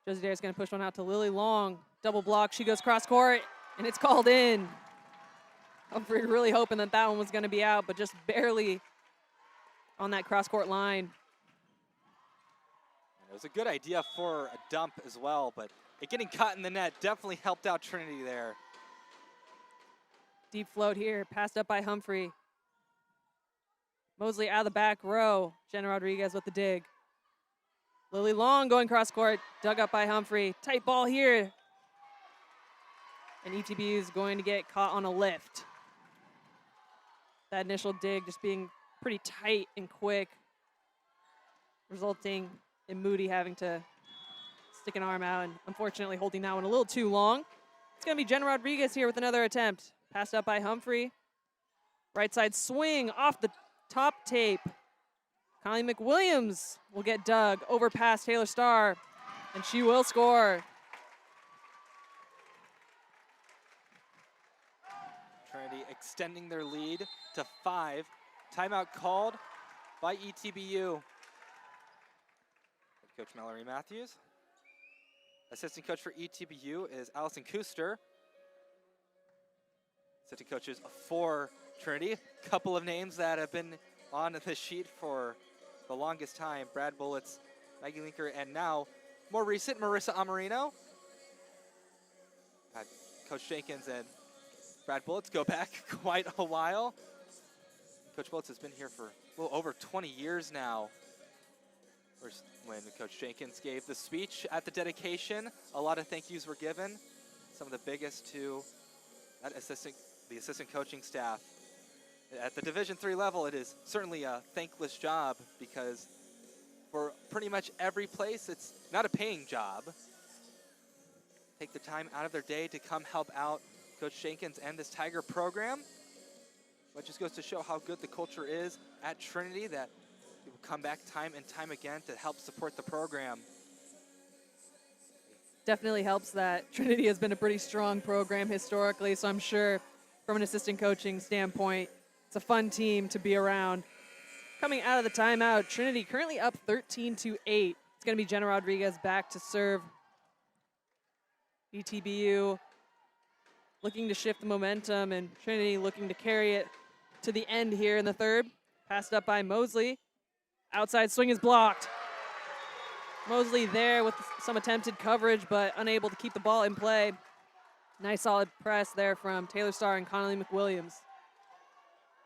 Josie Dare's going to push one out to Lily Long. Double block. She goes cross court, and it's called in. Humphrey really hoping that that one was going to be out, but just barely on that cross court line. It was a good idea for a dump as well, but it getting caught in the net definitely helped out Trinity there. Deep float here, passed up by Humphrey. Mosley out of the back row. Jenna Rodriguez with the dig. Lily Long going cross court, dug up by Humphrey. Tight ball here. And ETBU is going to get caught on a lift. That initial dig just being pretty tight and quick, resulting in Moody having to stick an arm out and unfortunately holding that one a little too long. It's going to be Jenna Rodriguez here with another attempt. Passed up by Humphrey. Right side swing off the top tape. Connolly McWilliams will get dug over past Taylor Starr, and she will score. Trinity extending their lead to 5. Timeout called by ETBU. Coach Mallory Matthews. Assistant coach for ETBU is Allison Kuster. Assistant coaches for Trinity. Couple of names that have been on the sheet for the longest time. Brad Bullets, Maggie Linker, and now more recent, Marissa Amarino. Coach Jenkins and Brad Bullets go back quite a while. Coach Bullets has been here for a little over 20 years now. First, when Coach Jenkins gave the speech at the dedication, a lot of thank yous were given. Some of the biggest to that the assistant coaching staff. At the Division III level, it is certainly a thankless job because for pretty much every place, it's not a paying job. Take the time out of their day to come help out Coach Jenkins and this Tiger program. But just goes to show how good the culture is at Trinity, that people come back time and time again to help support the program. Definitely helps that Trinity has been a pretty strong program historically, so I'm sure from an assistant coaching standpoint, it's a fun team to be around. Coming out of the timeout, Trinity currently up 13-8. It's going to be Jenna Rodriguez back to serve. ETBU looking to shift the momentum, and Trinity looking to carry it to the end here in the third. Passed up by Mosley. Outside swing is blocked. Mosley there with some attempted coverage, but unable to keep the ball in play. Nice solid press there from Taylor Starr and Connolly McWilliams.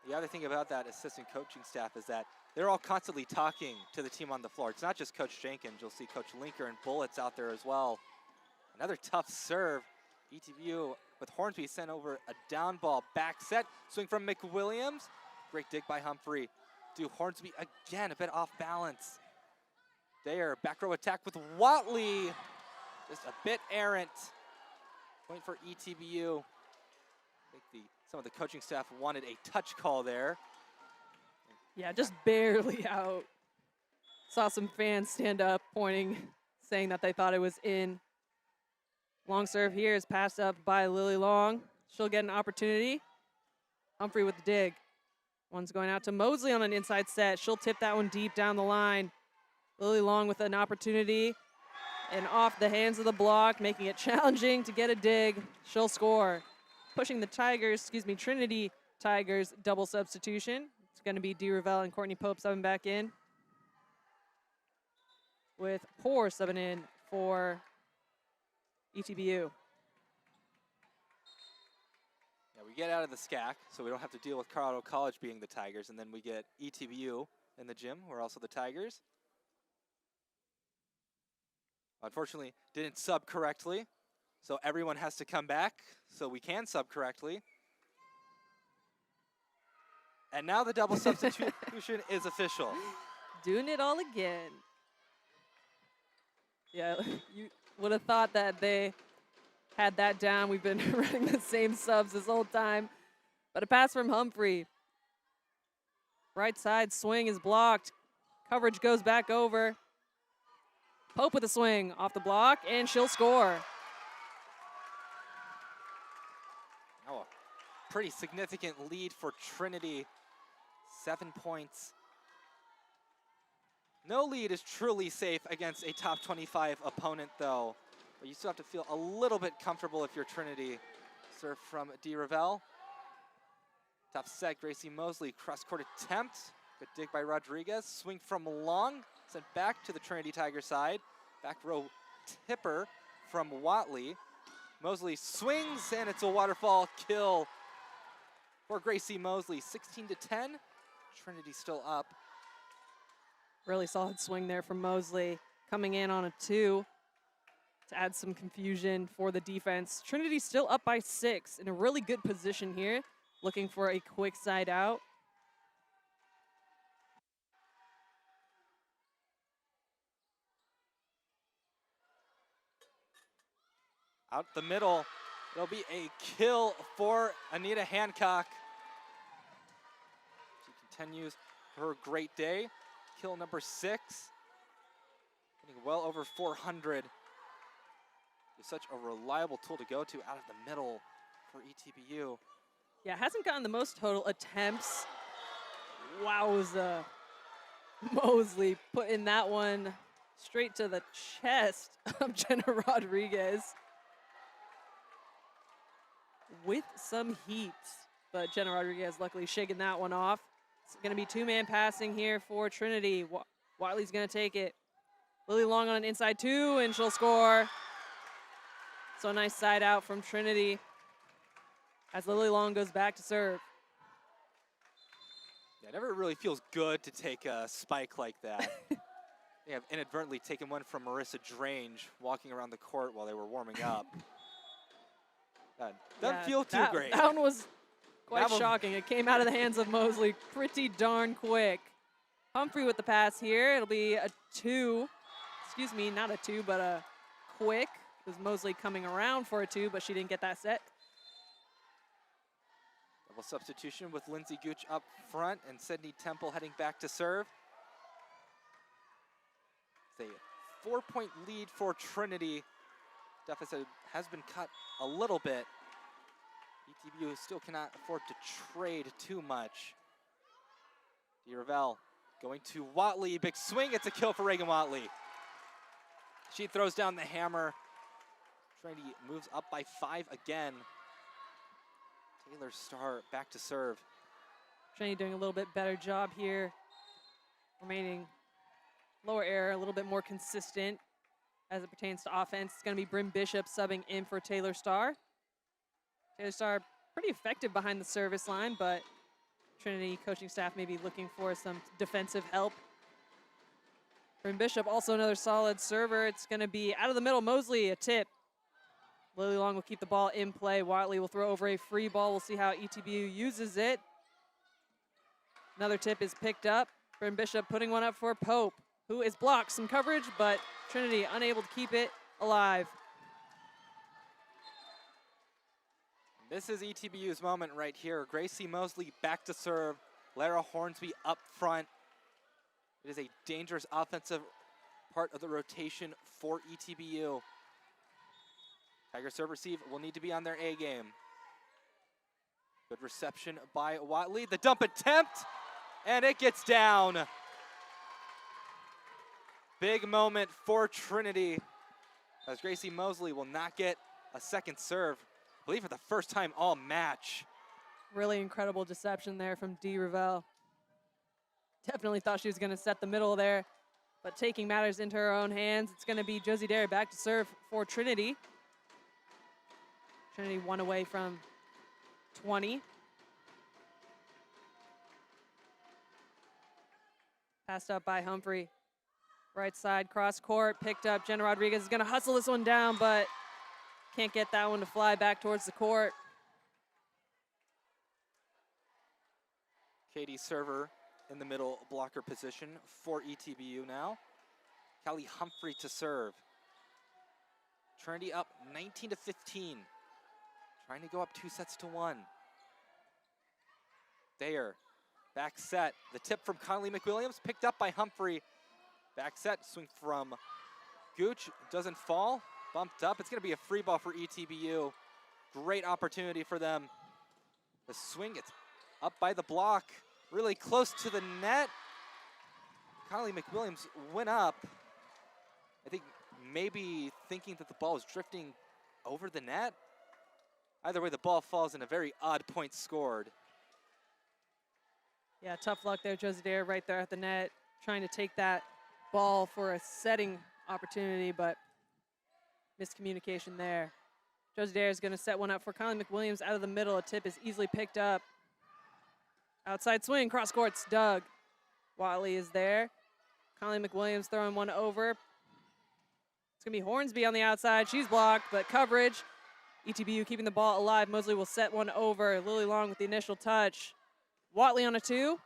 The other thing about that assistant coaching staff is that they're all constantly talking to the team on the floor. It's not just Coach Jenkins. You'll see Coach Linker and Bullets out there as well. Another tough serve. ETBU with Hornsby sent over a down ball. Back set. Swing from McWilliams. Great dig by Humphrey. Do Hornsby again, a bit off balance. There, back row attack with Watley. Just a bit errant. Point for ETBU. I think some of the coaching staff wanted a touch call there. Yeah, just barely out. Saw some fans stand up, pointing, saying that they thought it was in. Long serve here is passed up by Lily Long. She'll get an opportunity. Humphrey with the dig. One's going out to Mosley on an inside set. She'll tip that one deep down the line. Lily Long with an opportunity. And off the hands of the block, making it challenging to get a dig. She'll score. Pushing the Trinity Tigers double substitution. It's going to be Dee Ravel and Courtney Pope subbing back in. With Poor subbing in for ETBU. Yeah, we get out of the SCAC, so we don't have to deal with Colorado College being the Tigers, and then we get ETBU in the gym. We're also the Tigers. Unfortunately, didn't sub correctly, so everyone has to come back so we can sub correctly. And now the double substitution is official. Doing it all again. Yeah, you would have thought that they had that down. We've been running the same subs this whole time. But a pass from Humphrey. Right side swing is blocked. Coverage goes back over. Pope with a swing off the block, and she'll score. Oh, a pretty significant lead for Trinity. 7 points. No lead is truly safe against a top 25 opponent, though. But you still have to feel a little bit comfortable if you're Trinity. Serve from Dee Ravel. Tough set, Gracie Mosley. Cross-court attempt. Good dig by Rodriguez. Swing from Long. Sent back to the Trinity Tiger side. Back row tipper from Watley. Mosley swings, and it's a waterfall kill for Gracie Mosley. 16-10. Trinity still up. Really solid swing there from Mosley. Coming in on a 2 to add some confusion for the defense. Trinity still up by 6 in a really good position here. Looking for a quick side out. Out the middle, it'll be a kill for Anita Hancock. She continues her great day. Kill number 6. Getting well over 400. It's such a reliable tool to go to out of the middle for ETBU. Yeah, hasn't gotten the most total attempts. Wowza. Mosley putting that one straight to the chest of Jenna Rodriguez. With some heat, but Jenna Rodriguez luckily shaking that one off. It's going to be 2-man passing here for Trinity. Wiley's going to take it. Lily Long on an inside 2, and she'll score. So a nice side out from Trinity as Lily Long goes back to serve. Yeah, it never really feels good to take a spike like that. They have inadvertently taken one from Marissa Drange walking around the court while they were warming up. Doesn't feel too great. That one was quite shocking. It came out of the hands of Mosley pretty darn quick. Humphrey with the pass here. It'll be a 2. Excuse me, not a 2, but a quick. It was Mosley coming around for a 2, but she didn't get that set. Double substitution with Lindsay Gooch up front and Sydney Temple heading back to serve. It's a 4-point lead for Trinity. deficit has been cut a little bit. ETBU still cannot afford to trade too much. DeRavel going to Watley, big swing, it's a kill for Reagan Watley. She throws down the hammer. Trinity moves up by 5 again. Taylor Starr back to serve. Trinity doing a little bit better job here. Remaining lower air, a little bit more consistent as it pertains to offense. It's going to be Bryn Bishop subbing in for Taylor Starr. Taylor Starr pretty effective behind the service line, but Trinity coaching staff may be looking for some defensive help. Bryn Bishop, also another solid server. It's going to be out of the middle. Mosley, a tip. Lily Long will keep the ball in play. Watley will throw over a free ball. We'll see how ETBU uses it. Another tip is picked up. Bryn Bishop putting one up for Pope, who is blocked. Some coverage, but Trinity unable to keep it alive. This is ETBU's moment right here. Gracie Mosley back to serve. Lara Hornsby up front. It is a dangerous offensive part of the rotation for ETBU. Tiger serve receive will need to be on their A game. Good reception by Watley. The dump attempt, and it gets down. Big moment for Trinity, as Gracie Mosley will not get a second serve, I believe for the first time all match. Really incredible deception there from DeRavel. Definitely thought she was going to set the middle there, but taking matters into her own hands, it's going to be Josie Dare back to serve for Trinity. Trinity 1 away from 20. Passed up by Humphrey. Right side, cross court, picked up. Jenna Rodriguez is going to hustle this one down, but can't get that one to fly back towards the court. Katie server in the middle blocker position for ETBU now. Callie Humphrey to serve. Trinity up 19-15. Trying to go up 2-1. Thayer, back set. The tip from Conley McWilliams, picked up by Humphrey. Back set, swing from Gooch, doesn't fall, bumped up. It's going to be a free ball for ETBU. Great opportunity for them. The swing gets up by the block, really close to the net. Conley McWilliams went up. I think maybe thinking that the ball was drifting over the net. Either way, the ball falls in a very odd point scored. Yeah, tough luck there, Josie Dare right there at the net, trying to take that ball for a setting opportunity, but miscommunication there. Josie Dare is going to set one up for Conley McWilliams out of the middle. A tip is easily picked up. Outside swing, cross court's dug. Watley is there. Conley McWilliams throwing one over. It's going to be Hornsby on the outside. She's blocked, but coverage. ETBU keeping the ball alive. Mosley will set one over. Lily Long with the initial touch. Watley on a 2.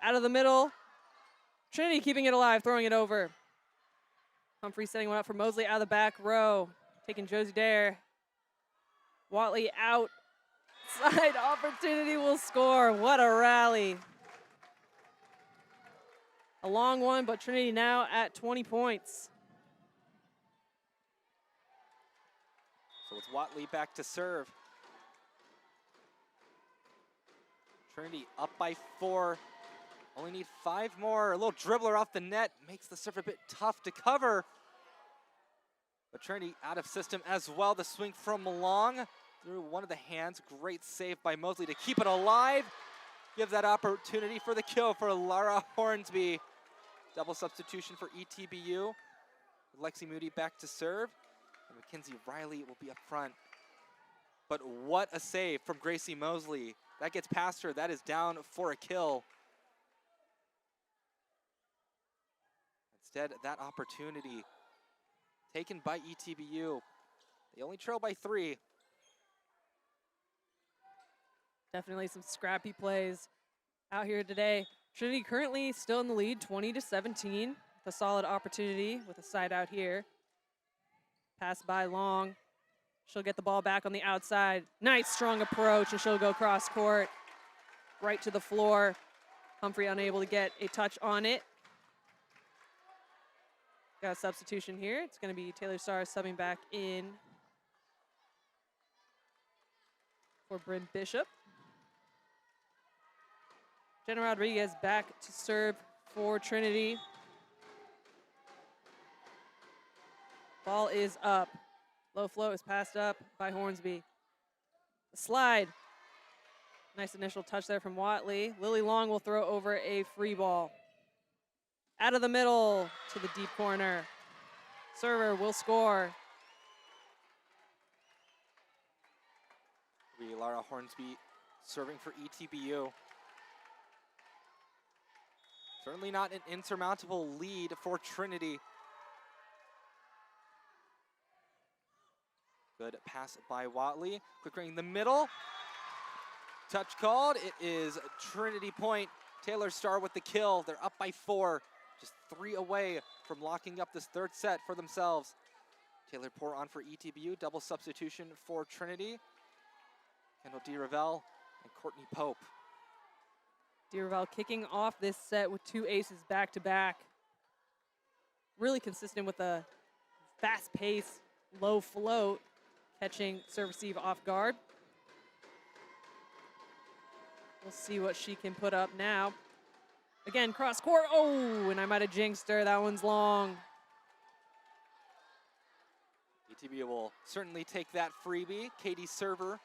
Out of the middle. Trinity keeping it alive, throwing it over. Humphrey setting one up for Mosley out of the back row. Taking Josie Dare. Watley out. Side opportunity will score. What a rally. A long one, but Trinity now at 20 points. So it's Watley back to serve. Trinity up by 4. Only need 5 more. A little dribbler off the net makes the serve a bit tough to cover. But Trinity out of system as well. The swing from Long through one of the hands. Great save by Mosley to keep it alive. Give that opportunity for the kill for Lara Hornsby. Double substitution for ETBU. Lexi Moody back to serve. And Mackenzie Riley will be up front. But what a save from Gracie Mosley. That gets past her. That is down for a kill. Instead, that opportunity taken by ETBU. They only trail by 3. Definitely some scrappy plays out here today. Trinity currently still in the lead, 20-17. With a solid opportunity with a side out here. Pass by Long. She'll get the ball back on the outside. Nice strong approach, and she'll go cross court right to the floor. Humphrey unable to get a touch on it. Got a substitution here. It's going to be Taylor Starr subbing back in for Bryn Bishop. Jenna Rodriguez back to serve for Trinity. Ball is up. Low float is passed up by Hornsby. The slide. Nice initial touch there from Watley. Lily Long will throw over a free ball. Out of the middle to the deep corner. Server will score. Lara Hornsby serving for ETBU. Certainly not an insurmountable lead for Trinity. Good pass by Watley. Quick ring in the middle. Touch called. It is Trinity point. Taylor Starr with the kill. They're up by 4. Just 3 away from locking up this third set for themselves. Taylor Poor on for ETBU. Double substitution for Trinity. Kendall DeRavel and Courtney Pope. DeRavel kicking off this set with 2 aces back to back. Really consistent with a fast pace, low float, catching serve receive off guard. We'll see what she can put up now. Again, cross court. Oh, and I might have jinxed her. That one's long. ETBU will certainly take that freebie. Katie Server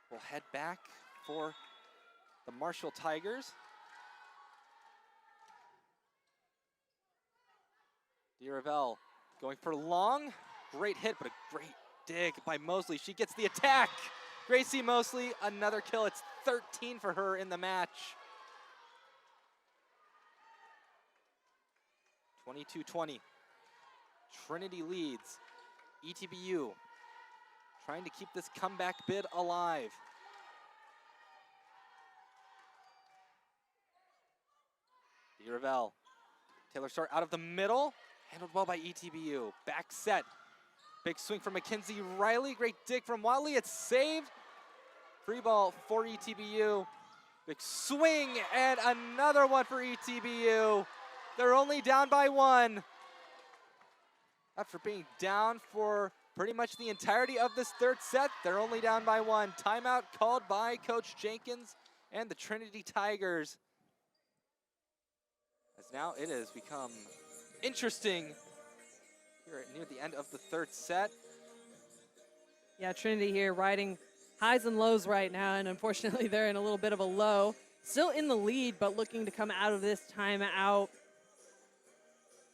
will head back for the Marshall Tigers. DeRavel going for long. Great hit, but a great dig by Mosley. She gets the attack. Gracie Mosley, another kill. It's 13 for her in the match. 22-20. Trinity leads. ETBU trying to keep this comeback bid alive. DeRavel. Taylor Starr out of the middle. Handled well by ETBU. Back set. Big swing from Mackenzie Riley. Great dig from Watley. It's saved. Free ball for ETBU. Big swing and another one for ETBU. They're only down by 1. After being down for pretty much the entirety of this third set, they're only down by 1. Timeout called by Coach Jenkins and the Trinity Tigers. As now it has become interesting here near the end of the third set. Yeah, Trinity here riding highs and lows right now, and unfortunately they're in a little bit of a low. Still in the lead, but looking to come out of this timeout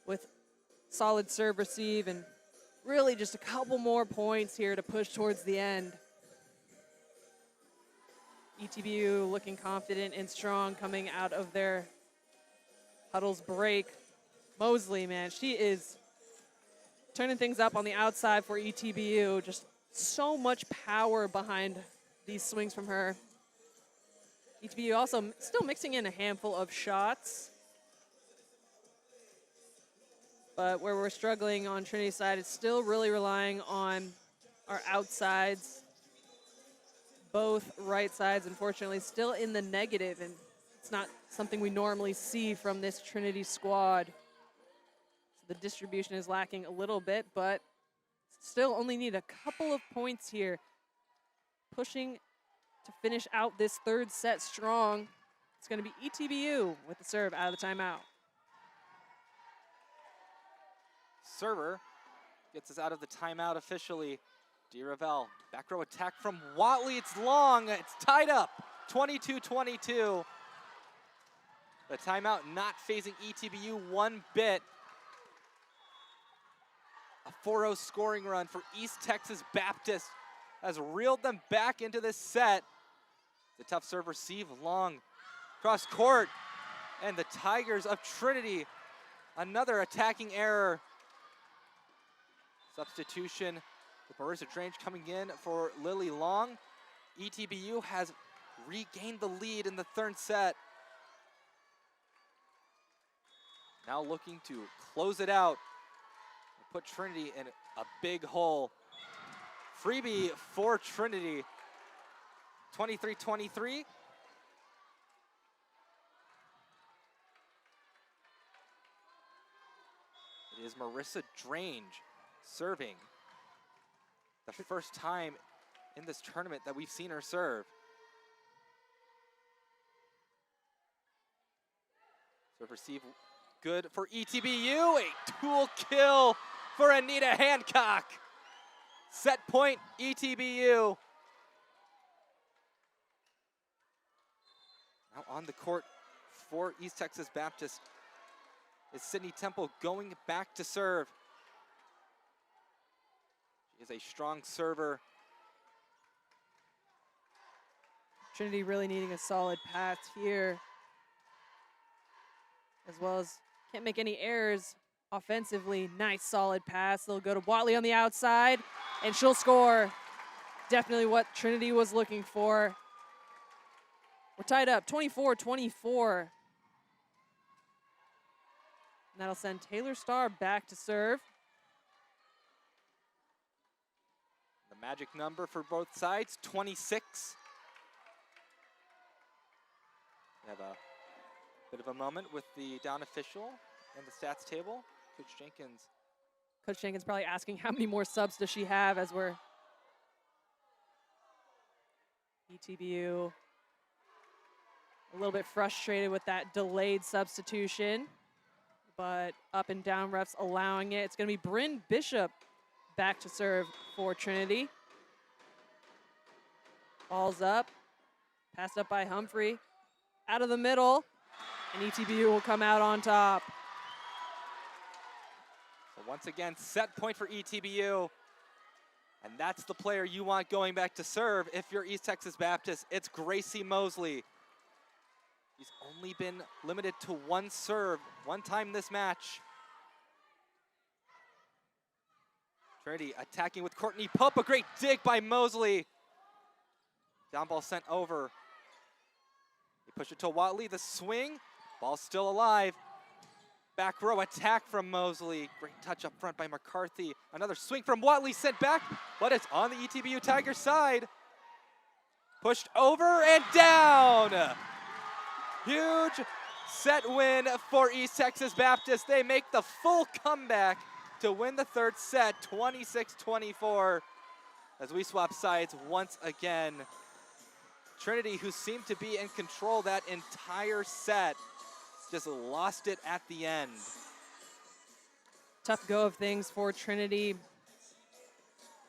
with solid serve receive and really just a couple more points here to push towards the end. ETBU looking confident and strong coming out of their huddles break. Mosley, man, she is turning things up on the outside for ETBU. Just so much power behind these swings from her. ETBU also still mixing in a handful of shots. But where we're struggling on Trinity's side, it's still really relying on our outsides. Both right sides, unfortunately, still in the negative, and it's not something we normally see from this Trinity squad. So the distribution is lacking a little bit, but still only need a couple of points here. Pushing to finish out this third set strong. It's going to be ETBU with the serve out of the timeout. Server gets us out of the timeout officially. DeRavel, back row attack from Watley. It's long. It's tied up. 22-22. The timeout not phasing ETBU one bit. A 4-0 scoring run for East Texas Baptist has reeled them back into this set. The tough serve receive long cross court. And the Tigers of Trinity, another attacking error. Substitution with Marissa Drange coming in for Lily Long. ETBU has regained the lead in the third set. Now looking to close it out and put Trinity in a big hole. Freebie for Trinity. 23-23. It is Marissa Drange serving. The first time in this tournament that we've seen her serve. Serve receive good for ETBU. A dual kill for Anita Hancock. Set point ETBU. Now on the court for East Texas Baptist is Sydney Temple going back to serve. She is a strong server. Trinity really needing a solid pass here, as well as can't make any errors offensively. Nice solid pass. They'll go to Watley on the outside, and she'll score. Definitely what Trinity was looking for. We're tied up 24-24. And that'll send Taylor Starr back to serve. The magic number for both sides, 26. We have a bit of a moment with the down official and the stats table. Coach Jenkins probably asking how many more subs does she have, as we're ETBU a little bit frustrated with that delayed substitution, but up and down refs allowing it. It's going to be Bryn Bishop back to serve for Trinity. Ball's up, passed up by Humphrey, out of the middle, and ETBU will come out on top. So once again, set point for ETBU. And that's the player you want going back to serve if you're East Texas Baptist. It's Gracie Mosley. He's only been limited to one serve, one time this match. Trinity attacking with Courtney Pope. A great dig by Mosley. Down ball sent over. They push it to Watley. The swing. Ball's still alive. Back row attack from Mosley. Great touch up front by McCarthy. Another swing from Watley sent back, but it's on the ETBU Tigers side. Pushed over and down. Huge set win for East Texas Baptist. They make the full comeback to win the third set, 26-24, as we swap sides once again. Trinity, who seemed to be in control that entire set, just lost it at the end. Tough go of things for Trinity.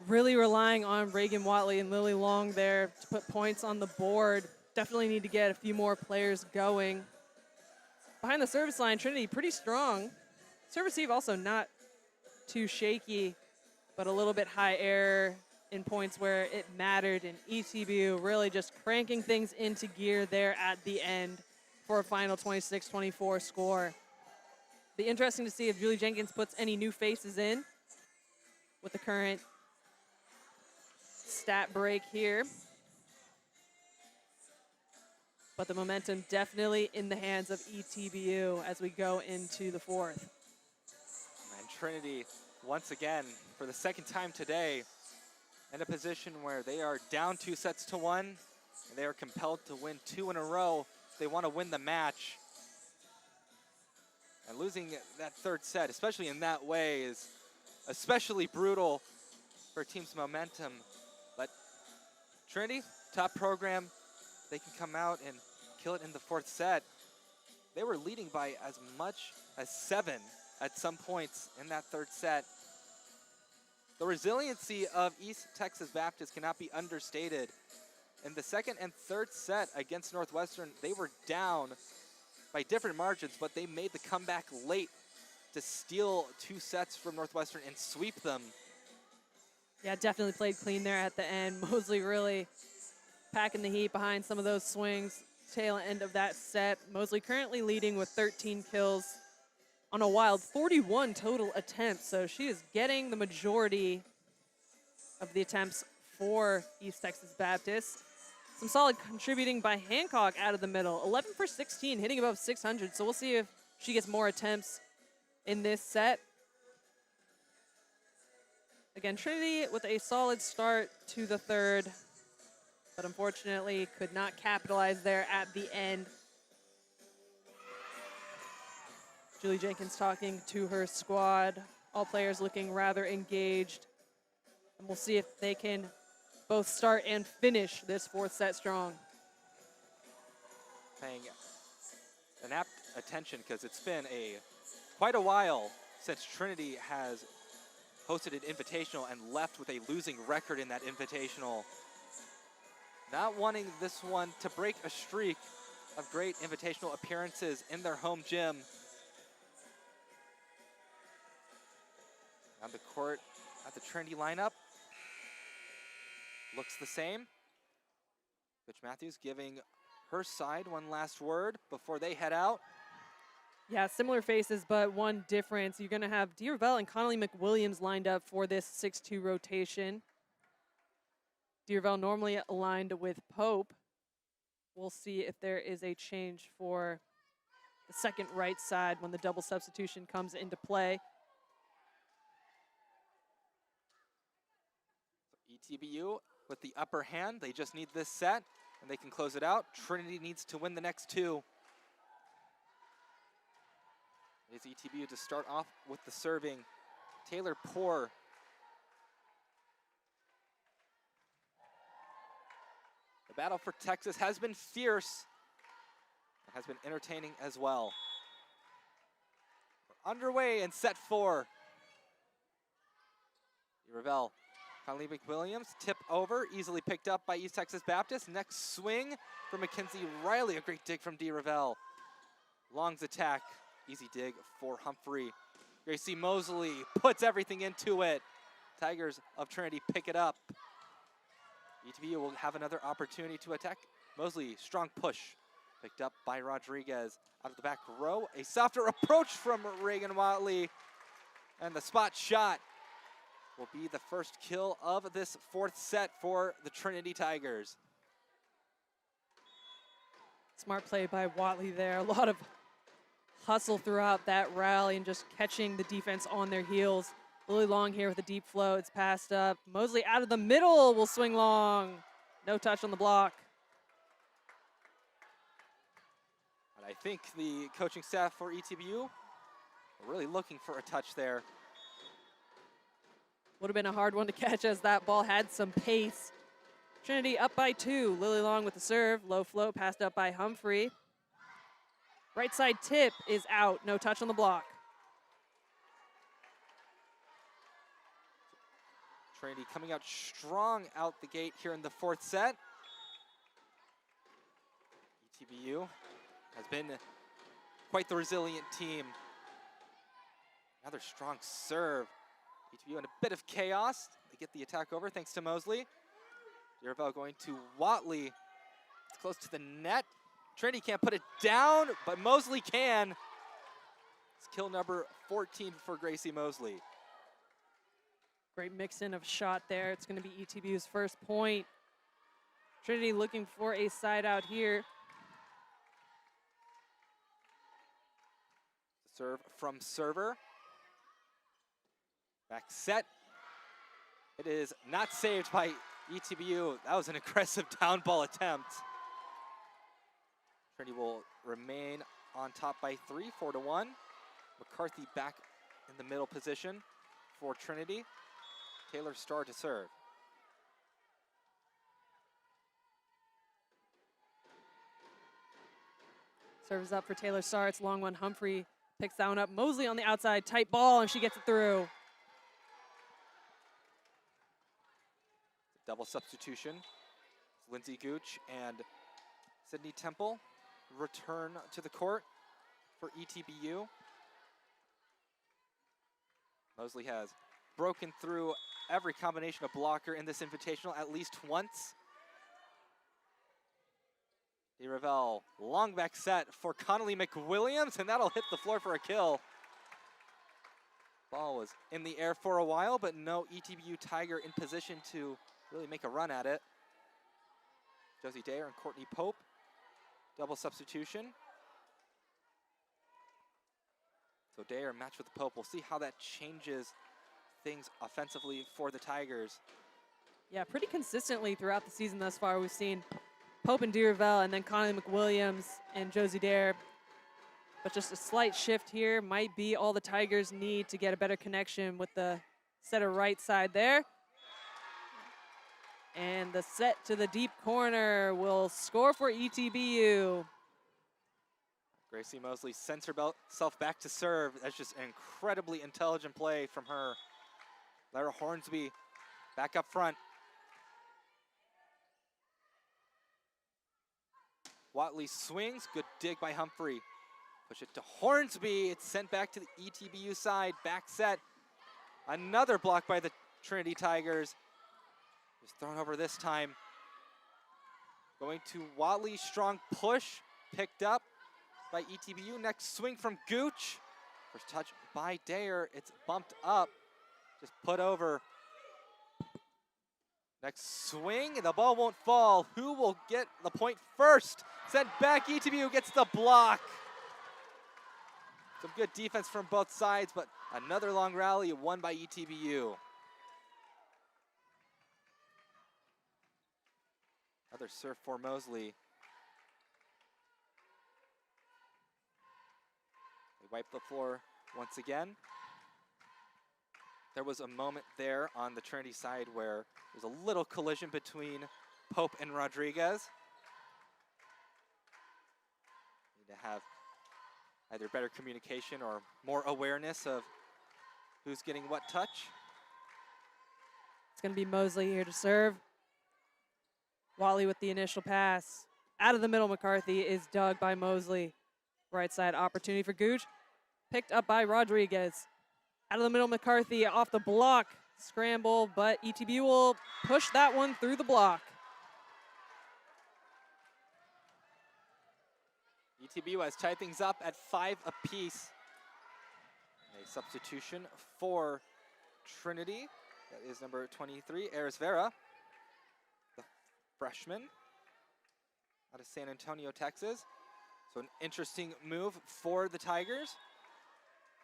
Really relying on Reagan Watley and Lily Long there to put points on the board. Definitely need to get a few more players going. Behind the service line, Trinity pretty strong. Serve receive also not too shaky, but a little bit high error in points where it mattered. And ETBU really just cranking things into gear there at the end for a final 26-24 score. Be interesting to see if Julie Jenkins puts any new faces in with the current stat break here. But the momentum definitely in the hands of ETBU as we go into the fourth. And Trinity, once again, for the second time today, in a position where they are down 2-1, and they are compelled to win 2 in a row. They want to win the match. And losing that third set, especially in that way, is especially brutal for a team's momentum. But Trinity, top program, they can come out and kill it in the fourth set. They were leading by as much as 7 at some points in that third set. The resiliency of East Texas Baptist cannot be understated. In the second and third set against Northwestern, they were down by different margins, but they made the comeback late to steal 2 sets from Northwestern and sweep them. Yeah, definitely played clean there at the end. Mosley really packing the heat behind some of those swings. Tail end of that set. Mosley currently leading with 13 kills on a wild 41 total attempts. So she is getting the majority of the attempts for East Texas Baptist. Some solid contributing by Hancock out of the middle. 11 for 16, hitting above 600. So we'll see if she gets more attempts in this set. Again, Trinity with a solid start to the third, but unfortunately could not capitalize there at the end. Julie Jenkins talking to her squad. All players looking rather engaged. And we'll see if they can both start and finish this 4th set strong. Paying an apt attention because it's been quite a while since Trinity has hosted an invitational and left with a losing record in that invitational. Not wanting this one to break a streak of great invitational appearances in their home gym. On the court at the Trinity lineup. Looks the same. Coach Matthews giving her side one last word before they head out. Yeah, similar faces, but one difference. You're going to have Dee Ravel and Connolly McWilliams lined up for this 6-2 rotation. Dee Ravel normally aligned with Pope. We'll see if there is a change for the second right side when the double substitution comes into play. ETBU with the upper hand. They just need this set, and they can close it out. Trinity needs to win the next 2. It is ETBU to start off with the serving. Taylor Poor. The battle for Texas has been fierce. It has been entertaining as well. We're underway in set 4. Ravel, Conley McWilliams, tip over, easily picked up by East Texas Baptist. Next swing for Mackenzie Riley, a great dig from Dee Ravel. Long's attack, easy dig for Humphrey. Gracie Mosley puts everything into it. Tigers of Trinity pick it up. ETBU will have another opportunity to attack. Mosley, strong push, picked up by Rodriguez. Out of the back row, a softer approach from Reagan Watley. And the spot shot will be the first kill of this 4th set for the Trinity Tigers. Smart play by Watley there. A lot of hustle throughout that rally and just catching the defense on their heels. Lily Long here with a deep flow. It's passed up. Mosley out of the middle will swing long. No touch on the block. And I think the coaching staff for ETBU are really looking for a touch there. Would have been a hard one to catch as that ball had some pace. Trinity up by 2. Lily Long with the serve. Low float passed up by Humphrey. Right side tip is out. No touch on the block. Trinity coming out strong out the gate here in the 4th set. ETBU has been quite the resilient team. Another strong serve. ETBU in a bit of chaos. They get the attack over thanks to Mosley. Ravel going to Watley. It's close to the net. Trinity can't put it down, but Mosley can. It's kill number 14 for Gracie Mosley. Great mix-in of shot there. It's going to be ETBU's first point. Trinity looking for a side out here. Serve from server. Back set. It is not saved by ETBU. That was an aggressive down ball attempt. Trinity will remain on top by 3, 4-1. McCarthy back in the middle position for Trinity. Taylor Starr to serve. Serves up for Taylor Starr. It's long one. Humphrey picks that one up. Mosley on the outside. Tight ball, and she gets it through. Double substitution. Lindsay Gooch and Sydney Temple return to the court for ETBU. Mosley has broken through every combination of blocker in this invitational at least once. Ravel, long back set for Connolly McWilliams, and that'll hit the floor for a kill. Ball was in the air for a while, but no ETBU Tiger in position to really make a run at it. Josie Dayer and Courtney Pope, double substitution. So Dayer matched with Pope. We'll see how that changes things offensively for the Tigers. Yeah, pretty consistently throughout the season thus far, we've seen Pope and Dee Ravel, and then Connolly McWilliams and Josie Dayer But just a slight shift here might be all the Tigers need to get a better connection with the setter right side there. And the set to the deep corner will score for ETBU. Gracie Mosley sends herself back to serve. That's just an incredibly intelligent play from her. Lara Hornsby back up front. Watley swings, good dig by Humphrey. Push it to Hornsby, it's sent back to the ETBU side, back set. Another block by the Trinity Tigers. Just thrown over this time. Going to Watley, strong push, picked up by ETBU. Next swing from Gooch. First touch by Dayer, it's bumped up, just put over. Next swing, the ball won't fall. Who will get the point first? Sent back, ETBU gets the block. Some good defense from both sides, but another long rally won by ETBU. Another serve for Mosley. They wipe the floor once again. There was a moment there on the Trinity side where there's a little collision between Pope and Rodriguez. Need to have either better communication or more awareness of who's getting what touch. It's going to be Mosley here to serve. Watley with the initial pass. Out of the middle, McCarthy is dug by Mosley. Right side opportunity for Gooch. Picked up by Rodriguez. Out of the middle, McCarthy off the block. Scramble, but ETBU will push that one through the block. ETBU has tied things up at 5 apiece. A substitution for Trinity. That is number 23, Eris Vera, the freshman out of San Antonio, Texas. So an interesting move for the Tigers.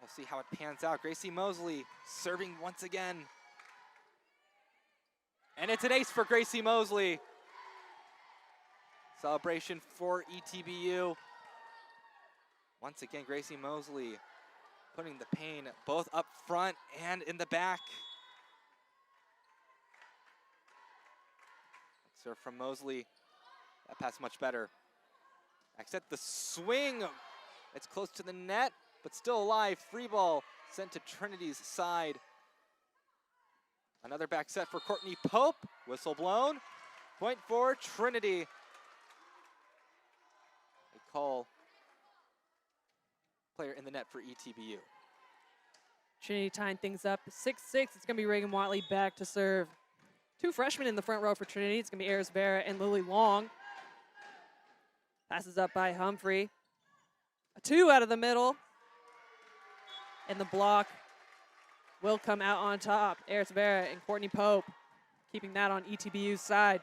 We'll see how it pans out. Gracie Mosley serving once again. And it's an ace for Gracie Mosley. Celebration for ETBU. Once again, Gracie Mosley putting the pain both up front and in the back. Serve from Mosley. That pass much better. Except the swing. It's close to the net, but still alive. Free ball sent to Trinity's side. Another back set for Courtney Pope. Whistle blown. Point for Trinity. They call player in the net for ETBU. Trinity tying things up. 6-6. It's going to be Reagan Watley back to serve. Two freshmen in the front row for Trinity. It's going to be Eris Vera and Lily Long. Passes up by Humphrey. A 2 out of the middle. And the block will come out on top. Eris Vera and Courtney Pope keeping that on ETBU's side.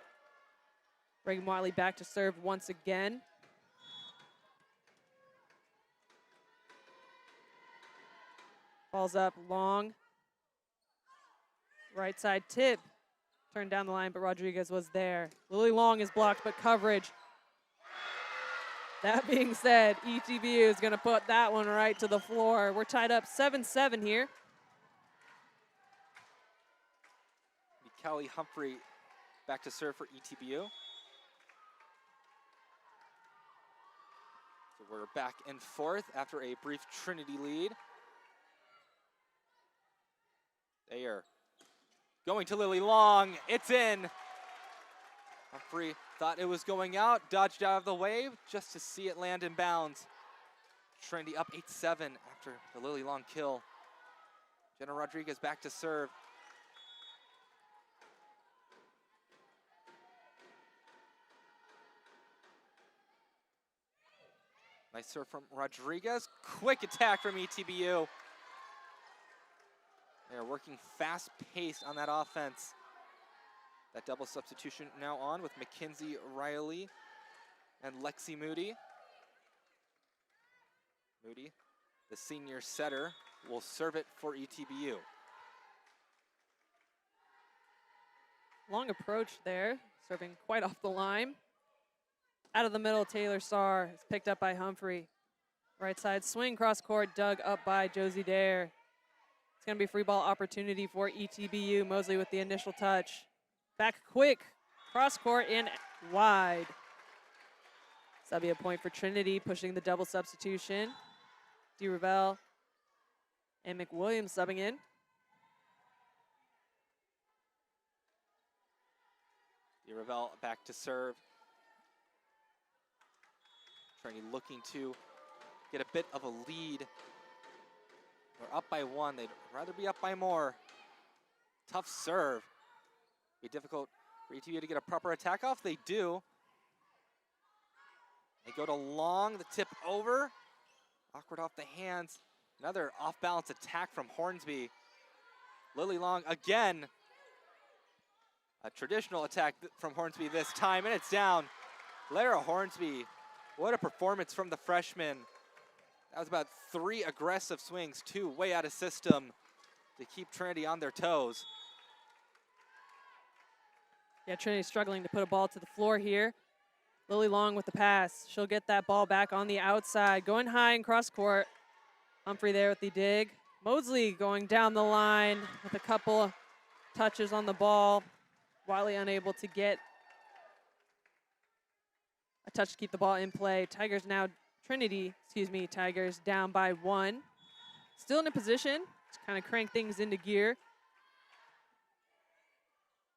Reagan Watley back to serve once again. Ball's up long. Right side tip. Turned down the line, but Rodriguez was there. Lily Long is blocked, but coverage. That being said, ETBU is going to put that one right to the floor. We're tied up 7-7 here. Kelly Humphrey back to serve for ETBU. So we're back and forth after a brief Trinity lead. They are going to Lily Long. It's in. Humphrey thought it was going out, dodged out of the way just to see it land in bounds. Trinity up 8-7 after the Lily Long kill. Jenna Rodriguez back to serve. Nice serve from Rodriguez. Quick attack from ETBU. They are working fast-paced on that offense. That double substitution now on with Mackenzie Riley and Lexi Moody. Moody, the senior setter, will serve it for ETBU. Long approach there, serving quite off the line. Out of the middle, Taylor Starr is picked up by Humphrey. Right side swing, cross court, dug up by Josie Dare. It's going to be a free ball opportunity for ETBU. Mosley with the initial touch. Back quick, cross court and wide. So that'll be a point for Trinity, pushing the double substitution. DeRavel and McWilliams subbing in. DeRavel back to serve. Trinity looking to get a bit of a lead. They're up by one. They'd rather be up by more. Tough serve. Be difficult for ETBU to get a proper attack off. They do. They go to long, the tip over. Awkward off the hands. Another off-balance attack from Hornsby. Lily Long again. A traditional attack from Hornsby this time, and it's down. Lara Hornsby, what a performance from the freshman. That was about 3 aggressive swings, 2 way out of system to keep Trinity on their toes. Yeah, Trinity struggling to put a ball to the floor here. Lily Long with the pass. She'll get that ball back on the outside. Going high in cross court. Humphrey there with the dig. Mosley going down the line with a couple touches on the ball. Wiley unable to get a touch to keep the ball in play. Tigers down by 1. Still in a position to kind of crank things into gear.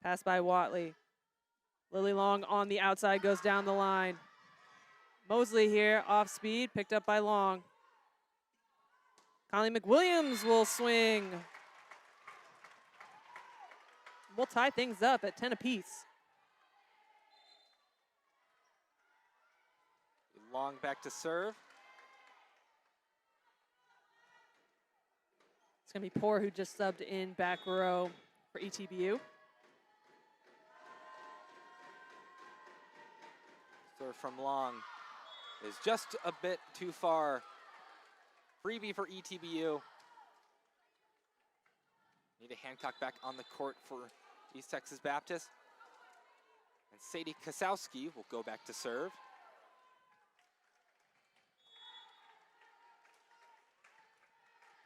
Pass by Watley. Lily Long on the outside, goes down the line. Mosley here, off speed, picked up by Long. Conley McWilliams will swing. We'll tie things up at 10 apiece. Long back to serve. It's going to be Poor, who just subbed in back row for ETBU. Serve from Long is just a bit too far. Freebie for ETBU. Nita Hancock back on the court for East Texas Baptist. And Sadie Kasowski will go back to serve.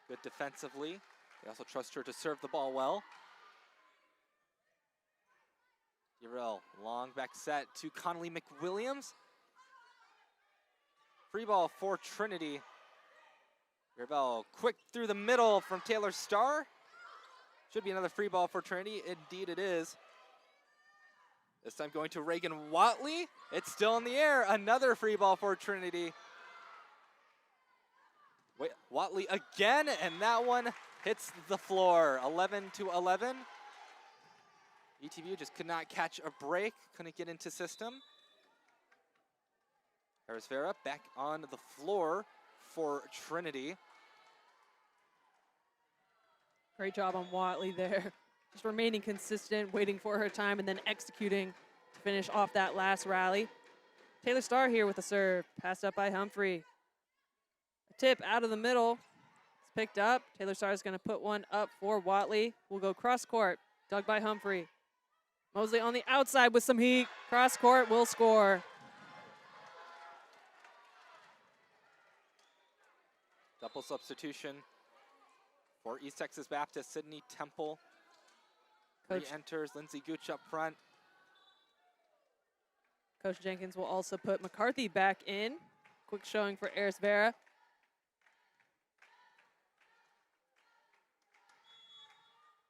Good defensively. They also trust her to serve the ball well. Urel, long back set to Connolly McWilliams. Free ball for Trinity. Urel quick through the middle from Taylor Starr. Should be another free ball for Trinity. Indeed it is. This time going to Reagan Watley. It's still in the air. Another free ball for Trinity. Watley again, and that one hits the floor. 11-11. ETBU just could not catch a break, couldn't get into system. Harris Vera back on the floor for Trinity. Great job on Watley there. Just remaining consistent, waiting for her time, and then executing to finish off that last rally. Taylor Starr here with a serve. Passed up by Humphrey. A tip out of the middle. It's picked up. Taylor Starr is going to put one up for Watley. We'll go cross court. Dug by Humphrey. Mosley on the outside with some heat. Cross court will score. Double substitution for East Texas Baptist. Sydney Temple re-enters. Lindsay Gooch up front. Coach Jenkins will also put McCarthy back in. Quick showing for Eris Vera.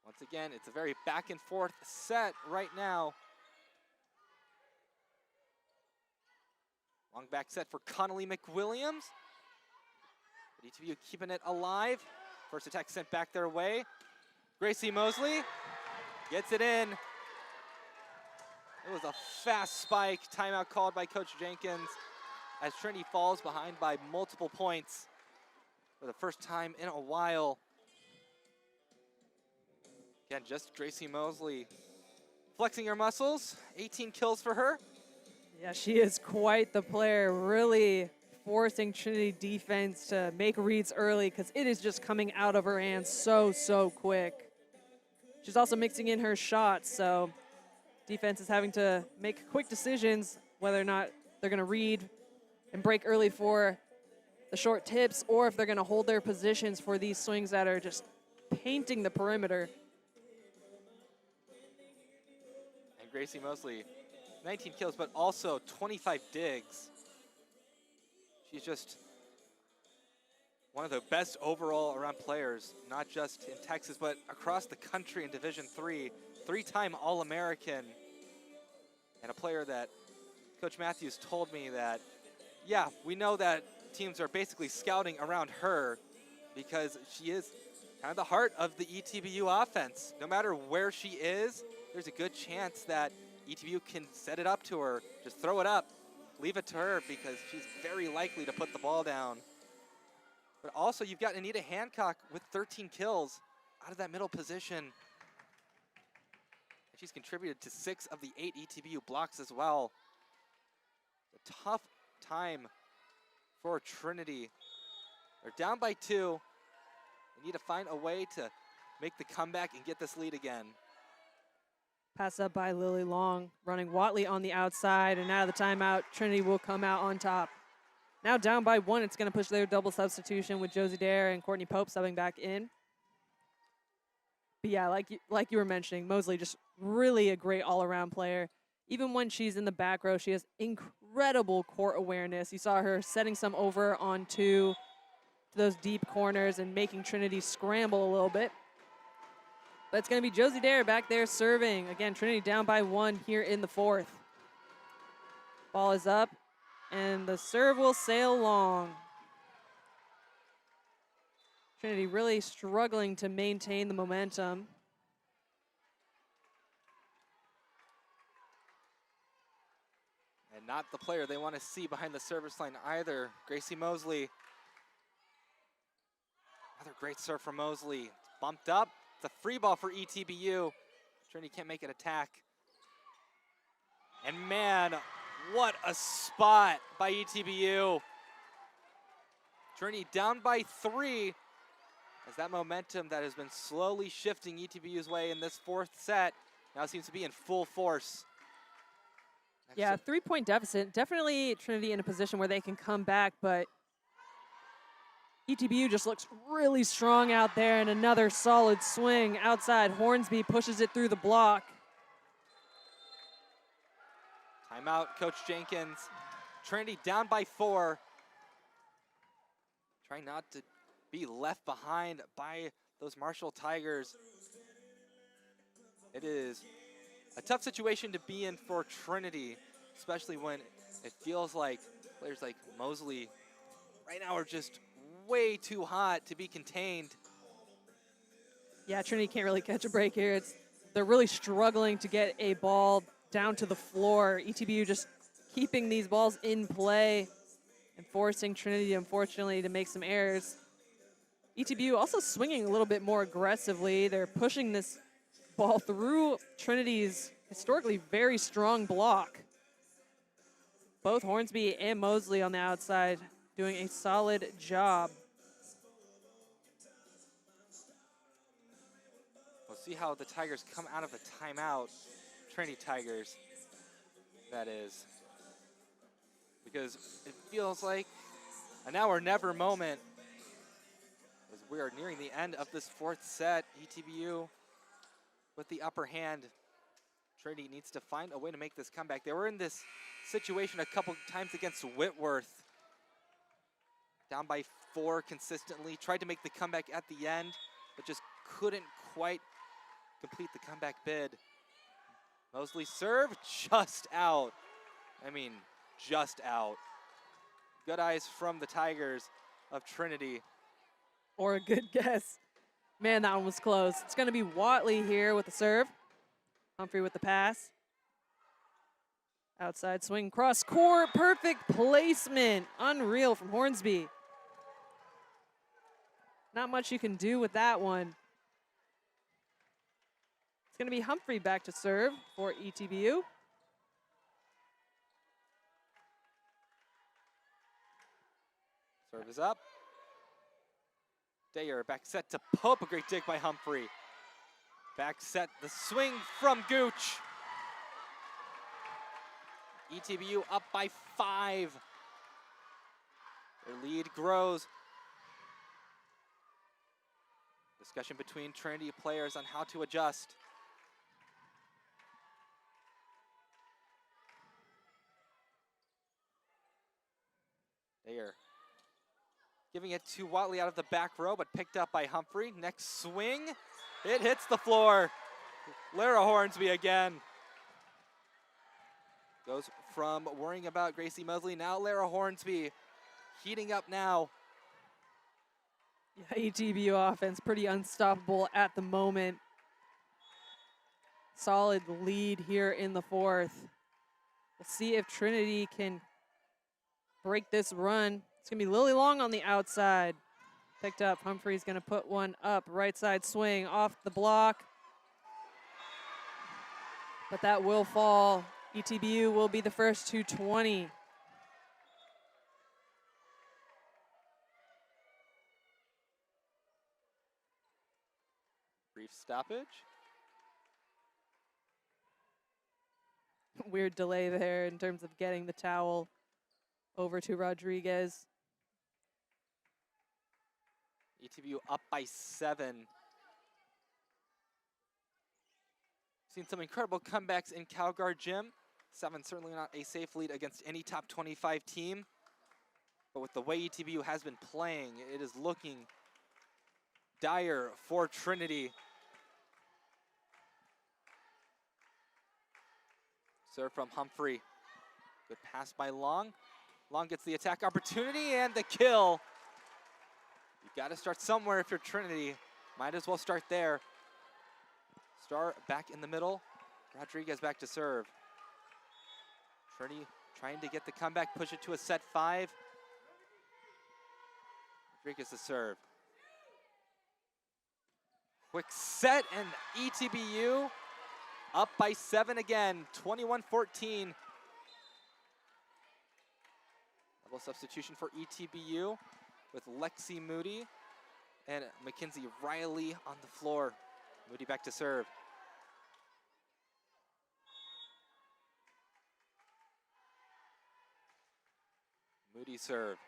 Once again, it's a very back and forth set right now. Long back set for Connolly McWilliams. But ETBU keeping it alive. First attack sent back their way. Gracie Mosley gets it in. It was a fast spike. Timeout called by Coach Jenkins as Trinity falls behind by multiple points for the first time in a while. Again, just Gracie Mosley flexing her muscles. 18 kills for her. Yeah, she is quite the player, really forcing Trinity defense to make reads early because it is just coming out of her hands so quick. She's also mixing in her shots, so defense is having to make quick decisions whether or not they're going to read and break early for the short tips or if they're going to hold their positions for these swings that are just painting the perimeter. And Gracie Mosley, 19 kills, but also 25 digs. She's just one of the best overall around players, not just in Texas, but across the country in Division III, three-time All-American, and a player that Coach Matthews told me that, yeah, we know that teams are basically scouting around her because she is kind of the heart of the ETBU offense. No matter where she is, there's a good chance that ETBU can set it up to her, just throw it up, leave it to her because she's very likely to put the ball down. But also you've got Anita Hancock with 13 kills out of that middle position. And she's contributed to 6 of the 8 ETBU blocks as well. A tough time for Trinity. They're down by 2. They need to find a way to make the comeback and get this lead again. Pass up by Lily Long, running Watley on the outside, and out of the timeout, Trinity will come out on top. Now down by 1, it's going to push their double substitution with Josie Dare and Courtney Pope subbing back in. But yeah, like you were mentioning, Mosley just really a great all-around player. Even when she's in the back row, she has incredible court awareness. You saw her setting some over onto those deep corners and making Trinity scramble a little bit. But it's going to be Josie Dare back there serving. Again, Trinity down by 1 here in the 4th. Ball is up, and the serve will sail long. Trinity really struggling to maintain the momentum. And not the player they want to see behind the service line either. Gracie Mosley. Another great serve from Mosley. It's bumped up. It's a free ball for ETBU. Trinity can't make an attack. And man, what a spot by ETBU. Trinity down by 3 as that momentum that has been slowly shifting ETBU's way in this 4th set now seems to be in full force. Yeah, 3-point deficit. Definitely Trinity in a position where they can come back, but ETBU just looks really strong out there, and another solid swing outside. Hornsby pushes it through the block. Timeout, Coach Jenkins. Trinity down by 4. Trying not to be left behind by those Marshall Tigers. It is a tough situation to be in for Trinity, especially when it feels like players like Mosley right now are just way too hot to be contained. Yeah, Trinity can't really catch a break here. They're really struggling to get a ball down to the floor. ETBU just keeping these balls in play and forcing Trinity, unfortunately, to make some errors. ETBU also swinging a little bit more aggressively. They're pushing this ball through Trinity's historically very strong block. Both Hornsby and Mosley on the outside doing a solid job. We'll see how the Tigers come out of the timeout. Trinity Tigers, that is. Because it feels like a now or never moment as we are nearing the end of this 4th set. ETBU with the upper hand. Trinity needs to find a way to make this comeback. They were in this situation a couple times against Whitworth. Down by 4 consistently. Tried to make the comeback at the end, but just couldn't quite complete the comeback bid. Mosley serve just out. I mean, just out. Good eyes from the Tigers of Trinity. Or a good guess. Man, that one was close. It's going to be Watley here with the serve. Humphrey with the pass. Outside swing, cross court, perfect placement. Unreal from Hornsby. Not much you can do with that one. It's going to be Humphrey back to serve for ETBU. Serve is up. Dayer back set to Pope. A great dig by Humphrey. Back set, the swing from Gooch. ETBU up by 5. Their lead grows. Discussion between Trinity players on how to adjust. They are giving it to Watley out of the back row, but picked up by Humphrey. Next swing, it hits the floor. Lara Hornsby again. Goes from worrying about Gracie Mosley, now Lara Hornsby heating up now. Yeah, ETBU offense pretty unstoppable at the moment. Solid lead here in the fourth. We'll see if Trinity can break this run. It's gonna be Lily Long on the outside. Picked up, Humphrey's gonna put one up. Right side swing off the block. But that will fall. ETBU will be the first to 20. Brief stoppage. Weird delay there in terms of getting the towel over to Rodriguez. ETBU up by 7. Seen some incredible comebacks in Calgard Gym. 7 certainly not a safe lead against any top 25 team. But with the way ETBU has been playing, it is looking dire for Trinity. Serve from Humphrey. Good pass by Long. Long gets the attack opportunity and the kill. You got to start somewhere if you're Trinity. Might as well start there. Star back in the middle. Rodriguez back to serve. Trinity trying to get the comeback, push it to a set 5. Rodriguez to serve. Quick set, and ETBU up by 7 again, 21-14. Double substitution for ETBU with Lexi Moody and Mackenzie Riley on the floor. Moody back to serve. Moody serve.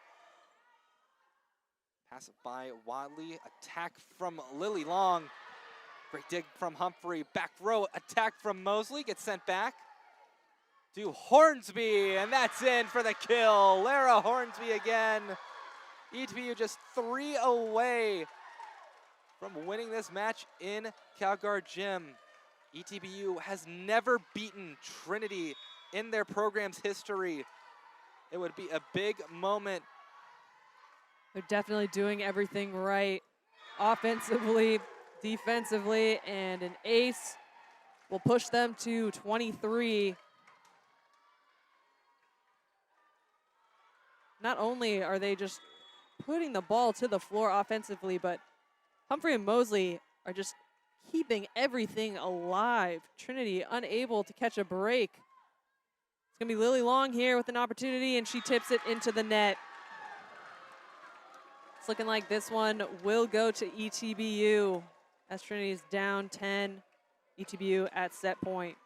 Pass by Wadley. Attack from Lily Long. Great dig from Humphrey. Back row attack from Mosley. Gets sent back to Hornsby. And that's in for the kill. Lara Hornsby again. ETBU just 3 away from winning this match in Calgard Gym. ETBU has never beaten Trinity in their program's history. It would be a big moment. They're definitely doing everything right. Offensively, defensively, and an ace will push them to 23. Not only are they just putting the ball to the floor offensively, but Humphrey and Mosley are just keeping everything alive. Trinity unable to catch a break. It's gonna be Lily Long here with an opportunity, and she tips it into the net. It's looking like this one will go to ETBU as Trinity is down 10. ETBU at set point.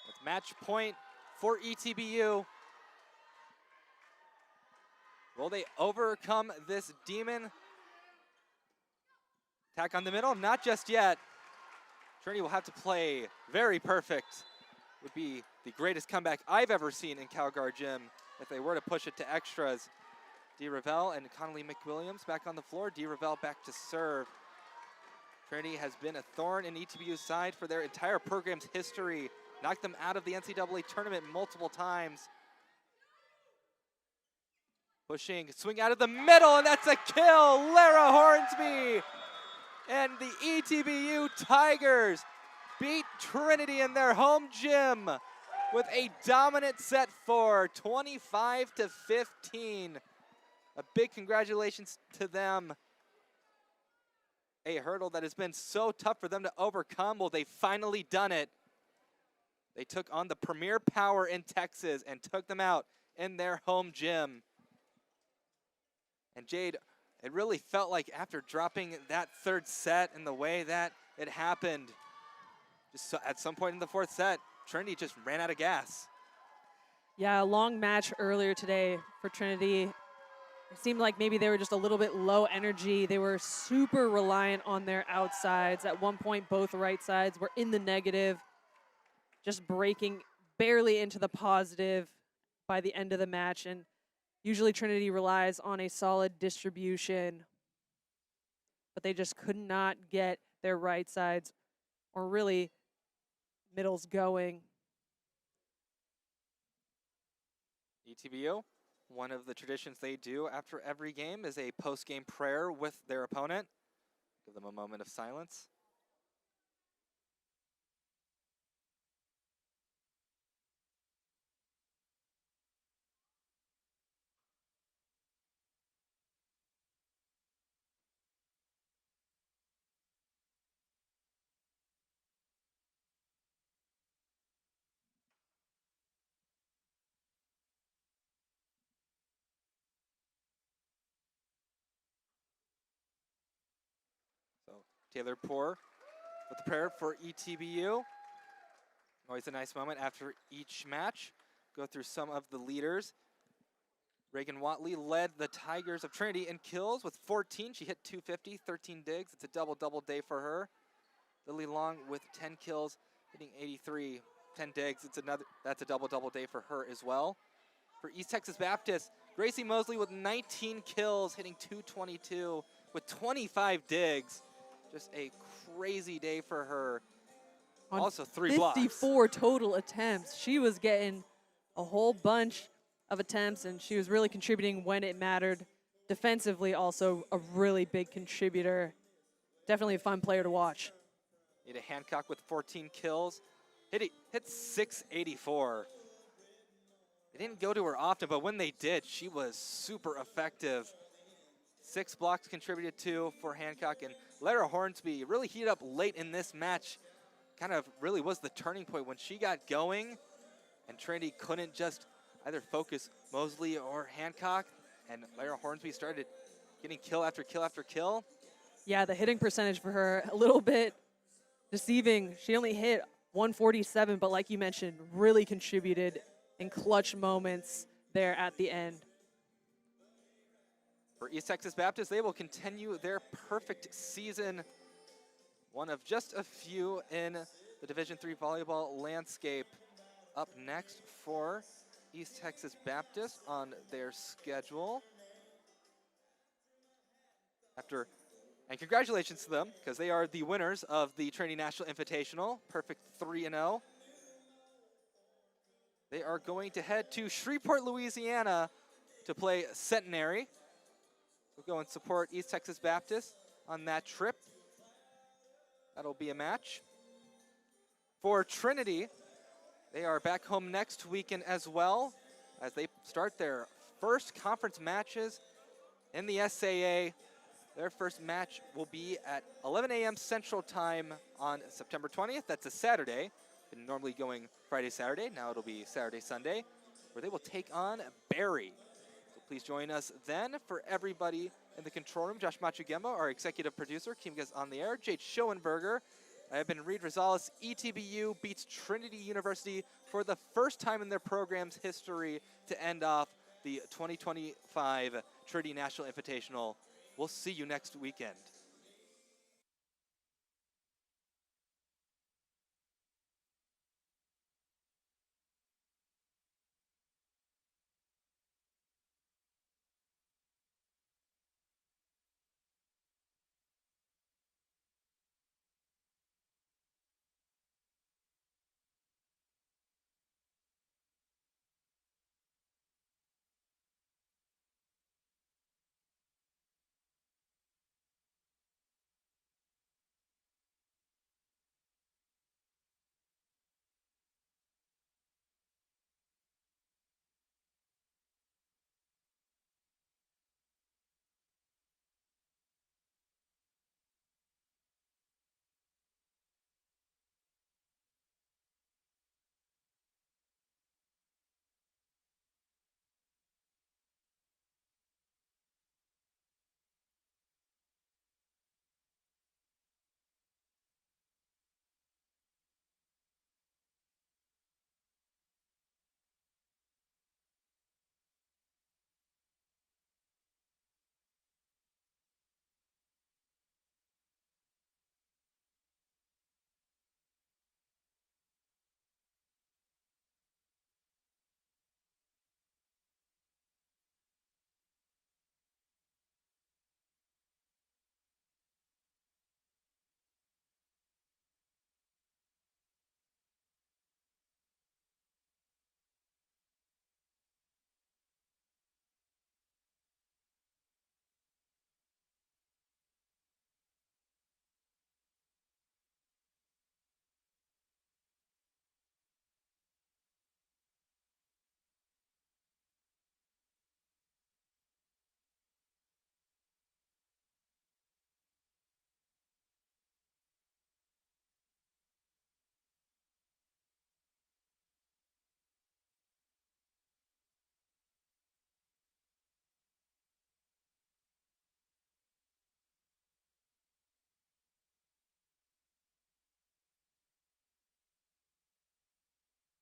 It's match point for ETBU. Will they overcome this demon? Attack on the middle, not just yet. Trinity will have to play very perfect. Would be the greatest comeback I've ever seen in Calgard Gym if they were to push it to extras. D. Ravel and Connolly McWilliams back on the floor. D. Ravel back to serve. Trinity has been a thorn in ETBU's side for their entire program's history. Knocked them out of the NCAA tournament multiple times. Pushing, swing out of the middle, and that's a kill! Lara Hornsby! And the ETBU Tigers beat Trinity in their home gym with a dominant set 4, 25-15. A big congratulations to them. A hurdle that has been so tough for them to overcome. Well, they've finally done it. They took on the premier power in Texas and took them out in their home gym. And Jade, it really felt like after dropping that third set and the way that it happened, just at some point in the fourth set, Trinity just ran out of gas. Yeah, a long match earlier today for Trinity. It seemed like maybe they were just a little bit low energy. They were super reliant on their outsides. At one point, both right sides were in the negative, just breaking barely into the positive by the end of the match. And usually Trinity relies on a solid distribution, but they just could not get their right sides or really middles going. ETBU, one of the traditions they do after every game is a post-game prayer with their opponent. Give them a moment of silence. So Taylor Poor with the prayer for ETBU. Always a nice moment after each match. Go through some of the leaders. Reagan Watley led the Tigers of Trinity in kills with 14. She hit 250, 13 digs. It's a double-double day for her. Lily Long with 10 kills, hitting 83, 10 digs. That's a double-double day for her as well. For East Texas Baptist, Gracie Mosley with 19 kills, hitting 222 with 25 digs. Just a crazy day for her. On also 3 blocks. 54 total attempts. She was getting a whole bunch of attempts, and she was really contributing when it mattered. Defensively, also a really big contributor. Definitely a fun player to watch. Ada Hancock with 14 kills. Hit 684. They didn't go to her often, but when they did, she was super effective. 6 blocks contributed to for Hancock, and Lara Hornsby really heated up late in this match. Kind of really was the turning point when she got going, and Trinity couldn't just either focus Mosley or Hancock, and Lara Hornsby started getting kill after kill after kill. Yeah, the hitting percentage for her, a little bit deceiving. She only hit 147, but like you mentioned, really contributed in clutch moments there at the end. For East Texas Baptist, they will continue their perfect season. One of just a few in the Division III volleyball landscape. Up next for East Texas Baptist on their schedule. And congratulations to them, because they are the winners of the Trinity National Invitational, perfect 3-0. They are going to head to Shreveport, Louisiana to play Centenary. We'll go and support East Texas Baptist on that trip. That'll be a match. For Trinity, they are back home next weekend as well, as they start their first conference matches in the SAA. Their first match will be at 11 a.m. Central Time on September 20th. That's a Saturday. Been normally going Friday, Saturday. Now it'll be Saturday, Sunday, where they will take on Barry. So please join us then. For everybody in the control room, Josh Machugemba, our executive producer, keeping us on the air, Jade Schoenberger. I have been Reed Rosales. ETBU beats Trinity University for the first time in their program's history to end off the 2025 Trinity National Invitational. We'll see you next weekend.